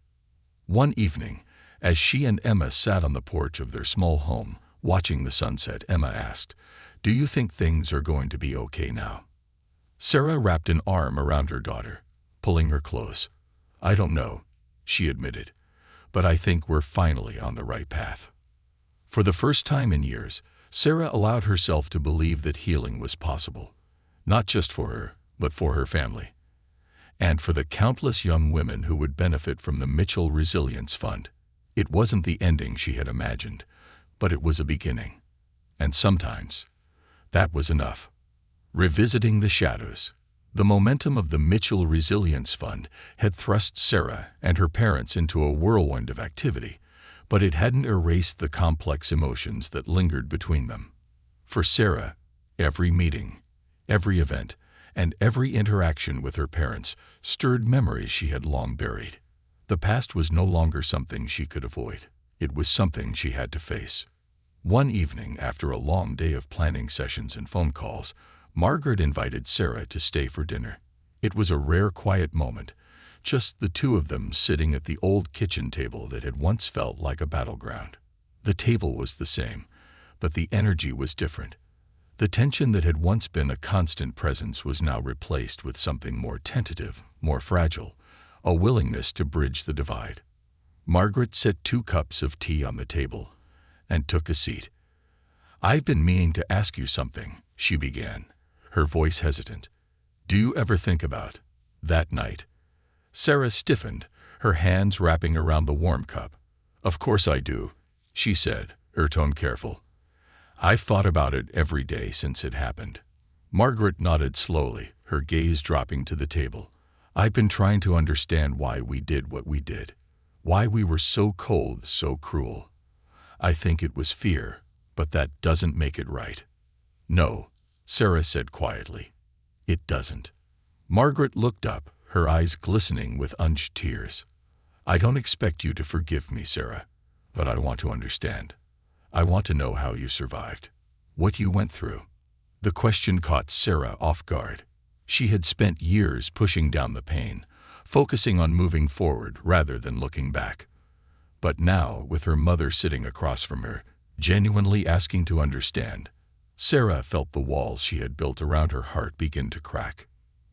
One evening, as she and Emma sat on the porch of their small home, watching the sunset, Emma asked, "Do you think things are going to be okay now?" Sarah wrapped an arm around her daughter, pulling her close. "I don't know," she admitted, "but I think we're finally on the right path." For the first time in years, Sarah allowed herself to believe that healing was possible, not just for her, but for her family, and for the countless young women who would benefit from the Mitchell Resilience Fund. It wasn't the ending she had imagined, but it was a beginning. And sometimes, that was enough. Revisiting the shadows, the momentum of the Mitchell Resilience Fund had thrust Sarah and her parents into a whirlwind of activity, but it hadn't erased the complex emotions that lingered between them. For Sarah, every meeting, every event, and every interaction with her parents stirred memories she had long buried. The past was no longer something she could avoid. It was something she had to face. One evening, after a long day of planning sessions and phone calls, Margaret invited Sarah to stay for dinner. It was a rare quiet moment, just the two of them sitting at the old kitchen table that had once felt like a battleground. The table was the same, but the energy was different. The tension that had once been a constant presence was now replaced with something more tentative, more fragile, a willingness to bridge the divide. Margaret set 2 cups of tea on the table and took a seat. "I've been meaning to ask you something," she began, her voice hesitant. "Do you ever think about that night?" Sarah stiffened, her hands wrapping around the warm cup. "Of course I do," she said, her tone careful. "I've thought about it every day since it happened." Margaret nodded slowly, her gaze dropping to the table. "I've been trying to understand why we did what we did, why we were so cold, so cruel. I think it was fear, but that doesn't make it right." "No," Sarah said quietly. "It doesn't." Margaret looked up, her eyes glistening with unshed tears. "I don't expect you to forgive me, Sarah, but I want to understand. I want to know how you survived, what you went through." The question caught Sarah off guard. She had spent years pushing down the pain, focusing on moving forward rather than looking back. But now, with her mother sitting across from her, genuinely asking to understand, Sarah felt the walls she had built around her heart begin to crack.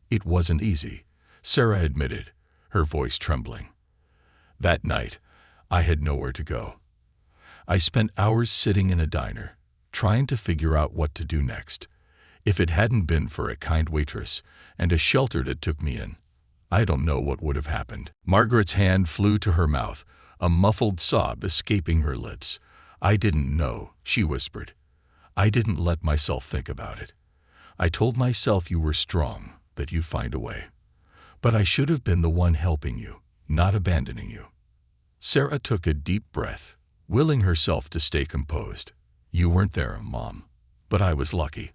"It wasn't easy," Sarah admitted, her voice trembling. "That night, I had nowhere to go. I spent hours sitting in a diner, trying to figure out what to do next. If it hadn't been for a kind waitress and a shelter that took me in, I don't know what would have happened." Margaret's hand flew to her mouth, a muffled sob escaping her lips. "I didn't know," she whispered. "I didn't let myself think about it. I told myself you were strong, that you'd find a way. But I should have been the one helping you, not abandoning you." Sarah took a deep breath, willing herself to stay composed. "You weren't there, Mom. But I was lucky.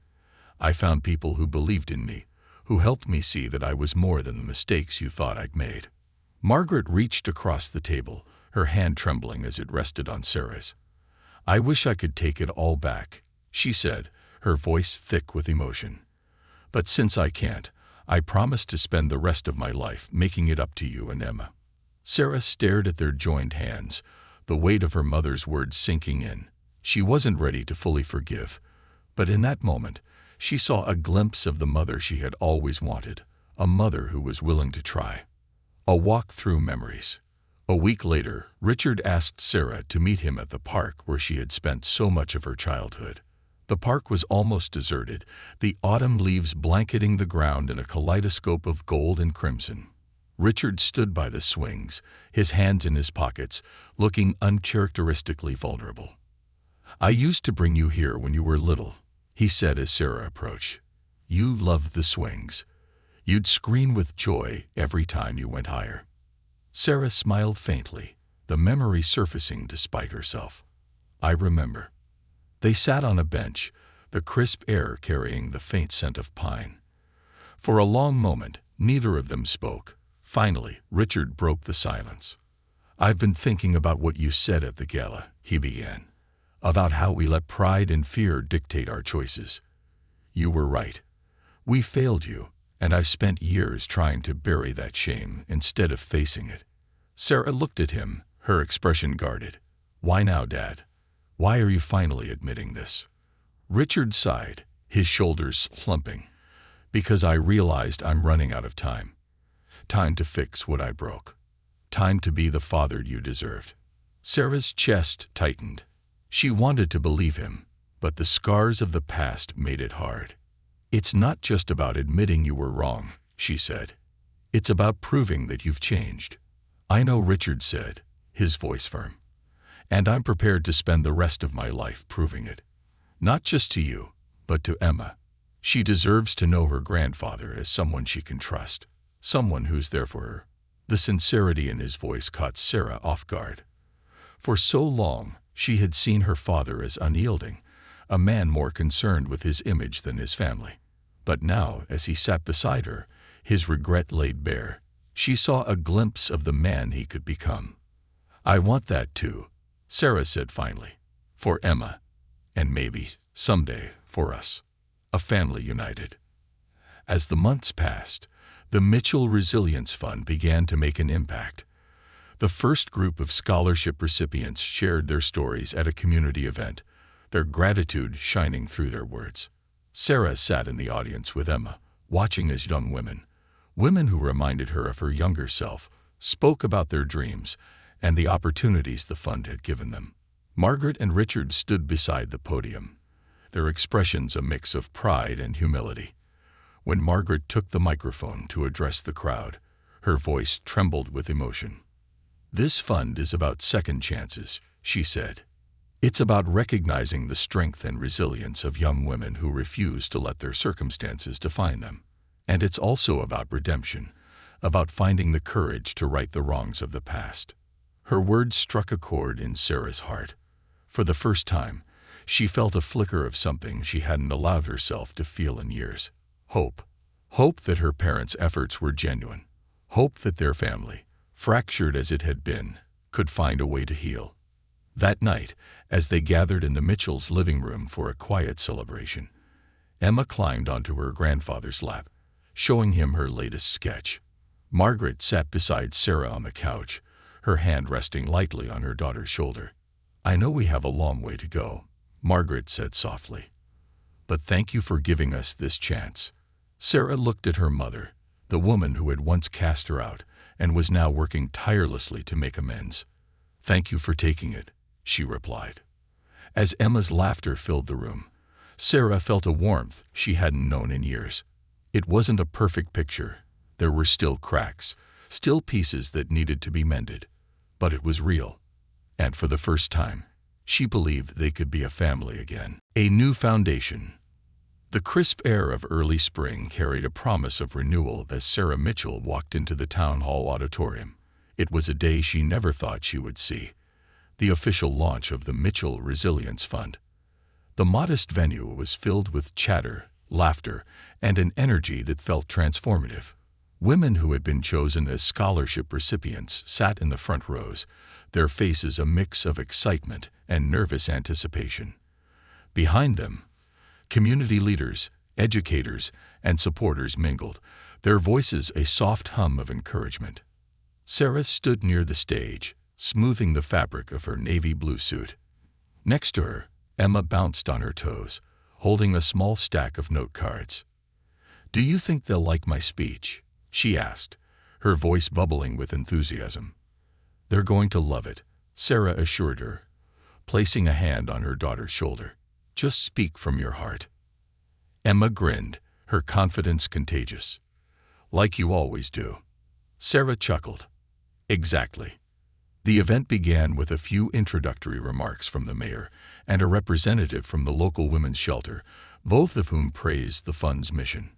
I found people who believed in me, who helped me see that I was more than the mistakes you thought I'd made." Margaret reached across the table, her hand trembling as it rested on Sarah's. "I wish I could take it all back," she said, her voice thick with emotion. "But since I can't, I promise to spend the rest of my life making it up to you and Emma." Sarah stared at their joined hands, the weight of her mother's words sinking in. She wasn't ready to fully forgive, but in that moment, she saw a glimpse of the mother she had always wanted, a mother who was willing to try. A walk through memories. A week later, Richard asked Sarah to meet him at the park where she had spent so much of her childhood. The park was almost deserted, the autumn leaves blanketing the ground in a kaleidoscope of gold and crimson. Richard stood by the swings, his hands in his pockets, looking uncharacteristically vulnerable. "I used to bring you here when you were little," he said as Sarah approached. "You loved the swings. You'd scream with joy every time you went higher." Sarah smiled faintly, the memory surfacing despite herself. "I remember." They sat on a bench, the crisp air carrying the faint scent of pine. For a long moment, neither of them spoke. Finally, Richard broke the silence. "I've been thinking about what you said at the gala," he began, "about how we let pride and fear dictate our choices. You were right. We failed you, and I've spent years trying to bury that shame instead of facing it." Sarah looked at him, her expression guarded. "Why now, Dad? Why are you finally admitting this?" Richard sighed, his shoulders slumping. "Because I realized I'm running out of time. Time to fix what I broke. Time to be the father you deserved." Sarah's chest tightened. She wanted to believe him, but the scars of the past made it hard. "It's not just about admitting you were wrong," she said. "It's about proving that you've changed." "I know," Richard said, his voice firm. "And I'm prepared to spend the rest of my life proving it. Not just to you, but to Emma. She deserves to know her grandfather as someone she can trust, someone who's there for her." The sincerity in his voice caught Sarah off guard. For so long, she had seen her father as unyielding, a man more concerned with his image than his family. But now, as he sat beside her, his regret laid bare, she saw a glimpse of the man he could become. "I want that too," Sarah said finally, "for Emma, and maybe, someday, for us. A family united." As the months passed, the Mitchell Resilience Fund began to make an impact. The first group of scholarship recipients shared their stories at a community event, their gratitude shining through their words. Sarah sat in the audience with Emma, watching as young women who reminded her of her younger self, spoke about their dreams and the opportunities the fund had given them. Margaret and Richard stood beside the podium, their expressions a mix of pride and humility. When Margaret took the microphone to address the crowd, her voice trembled with emotion. "This fund is about second chances," she said. "It's about recognizing the strength and resilience of young women who refuse to let their circumstances define them. And it's also about redemption, about finding the courage to right the wrongs of the past." Her words struck a chord in Sarah's heart. For the first time, she felt a flicker of something she hadn't allowed herself to feel in years. Hope. Hope that her parents' efforts were genuine. Hope that their family, fractured as it had been, could find a way to heal. That night, as they gathered in the Mitchells' living room for a quiet celebration, Emma climbed onto her grandfather's lap, showing him her latest sketch. Margaret sat beside Sarah on the couch, her hand resting lightly on her daughter's shoulder. "I know we have a long way to go," Margaret said softly. "But thank you for giving us this chance." Sarah looked at her mother, the woman who had once cast her out and was now working tirelessly to make amends. "Thank you for taking it," she replied. As Emma's laughter filled the room, Sarah felt a warmth she hadn't known in years. It wasn't a perfect picture. There were still cracks, still pieces that needed to be mended. But it was real. And for the first time, she believed they could be a family again. A new foundation. The crisp air of early spring carried a promise of renewal as Sarah Mitchell walked into the town hall auditorium. It was a day she never thought she would see, the official launch of the Mitchell Resilience Fund. The modest venue was filled with chatter, laughter, and an energy that felt transformative. Women who had been chosen as scholarship recipients sat in the front rows, their faces a mix of excitement and nervous anticipation. Behind them, community leaders, educators, and supporters mingled, their voices a soft hum of encouragement. Sarah stood near the stage, smoothing the fabric of her navy blue suit. Next to her, Emma bounced on her toes, holding a small stack of note cards. "Do you think they'll like my speech?" she asked, her voice bubbling with enthusiasm. "They're going to love it," Sarah assured her, placing a hand on her daughter's shoulder. "Just speak from your heart." Emma grinned, her confidence contagious. "Like you always do." Sarah chuckled. "Exactly." The event began with a few introductory remarks from the mayor and a representative from the local women's shelter, both of whom praised the fund's mission.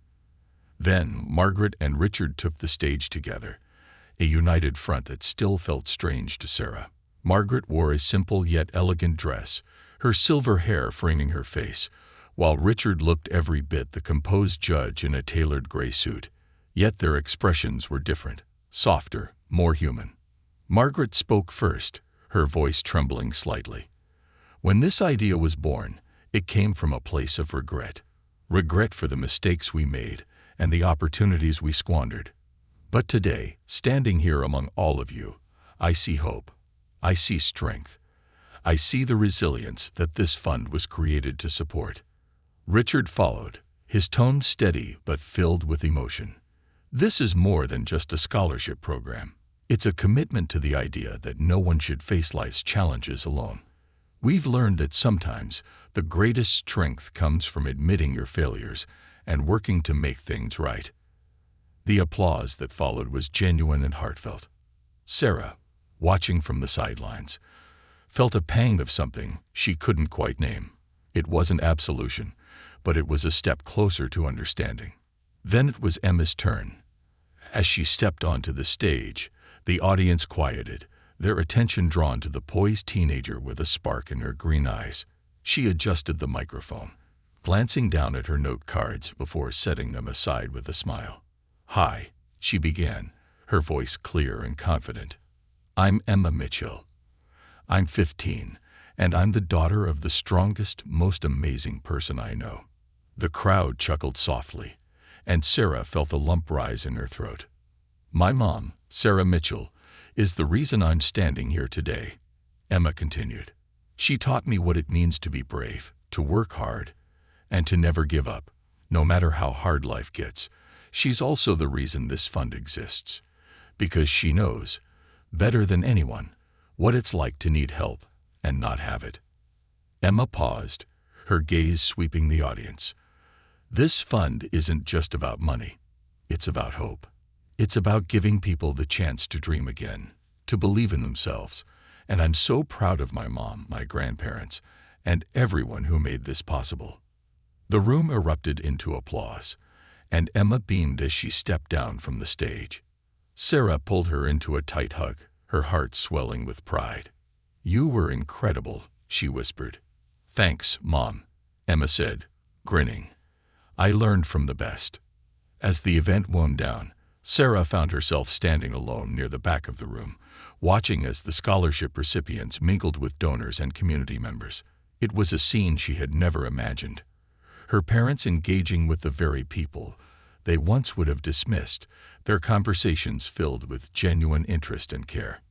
Then Margaret and Richard took the stage together, a united front that still felt strange to Sarah. Margaret wore a simple yet elegant dress, her silver hair framing her face, while Richard looked every bit the composed judge in a tailored gray suit. Yet their expressions were different, softer, more human. Margaret spoke first, her voice trembling slightly. "When this idea was born, it came from a place of regret. Regret for the mistakes we made and the opportunities we squandered. But today, standing here among all of you, I see hope. I see strength. I see the resilience that this fund was created to support." Richard followed, his tone steady but filled with emotion. "This is more than just a scholarship program. It's a commitment to the idea that no one should face life's challenges alone. We've learned that sometimes the greatest strength comes from admitting your failures and working to make things right." The applause that followed was genuine and heartfelt. Sarah, watching from the sidelines, felt a pang of something she couldn't quite name. It wasn't absolution, but it was a step closer to understanding. Then it was Emma's turn. As she stepped onto the stage, the audience quieted, their attention drawn to the poised teenager with a spark in her green eyes. She adjusted the microphone, glancing down at her note cards before setting them aside with a smile. "Hi," she began, her voice clear and confident. "I'm Emma Mitchell. I'm 15, and I'm the daughter of the strongest, most amazing person I know." The crowd chuckled softly, and Sarah felt a lump rise in her throat. "My mom, Sarah Mitchell, is the reason I'm standing here today," Emma continued. "She taught me what it means to be brave, to work hard, and to never give up, no matter how hard life gets. She's also the reason this fund exists, because she knows, better than anyone, what it's like to need help and not have it." Emma paused, her gaze sweeping the audience. "This fund isn't just about money. It's about hope. It's about giving people the chance to dream again, to believe in themselves. And I'm so proud of my mom, my grandparents, and everyone who made this possible." The room erupted into applause, and Emma beamed as she stepped down from the stage. Sarah pulled her into a tight hug, her heart swelling with pride. "You were incredible," she whispered. "Thanks, Mom," Emma said, grinning. "I learned from the best." As the event wound down, Sarah found herself standing alone near the back of the room, watching as the scholarship recipients mingled with donors and community members. It was a scene she had never imagined. Her parents engaging with the very people they once would have dismissed, their conversations filled with genuine interest and care.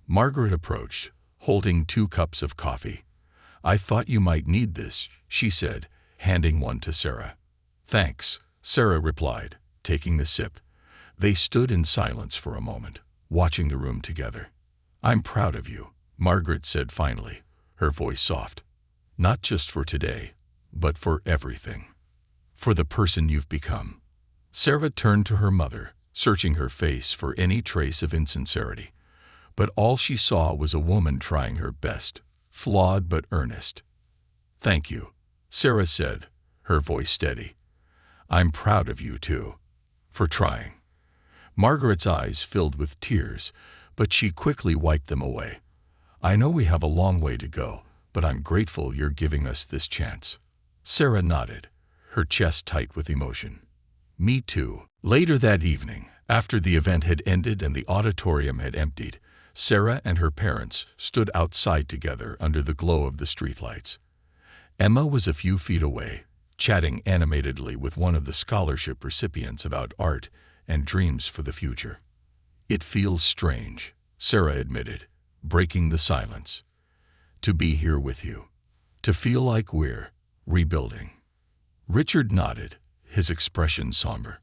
Margaret approached, holding 2 cups of coffee. "I thought you might need this," she said, handing one to Sarah. "Thanks," Sarah replied, taking the sip. They stood in silence for a moment, watching the room together. "I'm proud of you," Margaret said finally, her voice soft. "Not just for today, but for everything. For the person you've become." Sarah turned to her mother, searching her face for any trace of insincerity. But all she saw was a woman trying her best, flawed but earnest. "Thank you," Sarah said, her voice steady. "I'm proud of you, too, for trying." Margaret's eyes filled with tears, but she quickly wiped them away. "I know we have a long way to go, but I'm grateful you're giving us this chance." Sarah nodded, her chest tight with emotion. Me too. Later that evening, after the event had ended and the auditorium had emptied, Sarah and her parents stood outside together under the glow of the streetlights. Emma was a few feet away, chatting animatedly with one of the scholarship recipients about art and dreams for the future. "It feels strange," Sarah admitted, breaking the silence, "to be here with you, to feel like we're rebuilding." Richard nodded, his expression somber.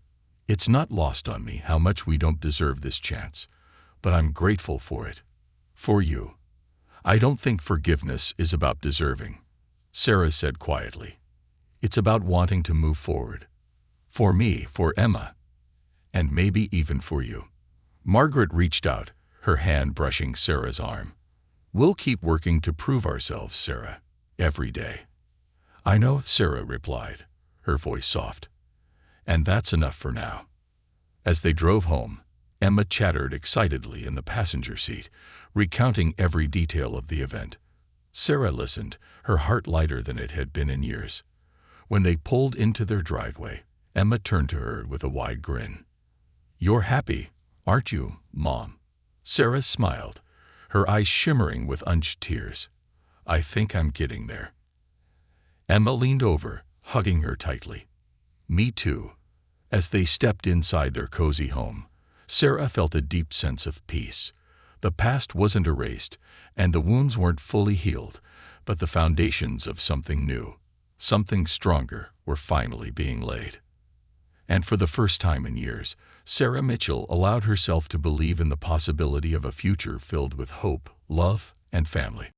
"It's not lost on me how much we don't deserve this chance, but I'm grateful for it. For you. I don't think forgiveness is about deserving," Sarah said quietly. "It's about wanting to move forward. For me, for Emma, and maybe even for you." Margaret reached out, her hand brushing Sarah's arm. "We'll keep working to prove ourselves, Sarah, every day." "I know," Sarah replied, her voice soft. "And that's enough for now." As they drove home, Emma chattered excitedly in the passenger seat, recounting every detail of the event. Sarah listened, her heart lighter than it had been in years. When they pulled into their driveway, Emma turned to her with a wide grin. "You're happy, aren't you, Mom?" Sarah smiled, her eyes shimmering with unshed tears. "I think I'm getting there." Emma leaned over, hugging her tightly. "Me too." As they stepped inside their cozy home, Sarah felt a deep sense of peace. The past wasn't erased, and the wounds weren't fully healed, but the foundations of something new, something stronger, were finally being laid. And for the first time in years, Sarah Mitchell allowed herself to believe in the possibility of a future filled with hope, love, and family.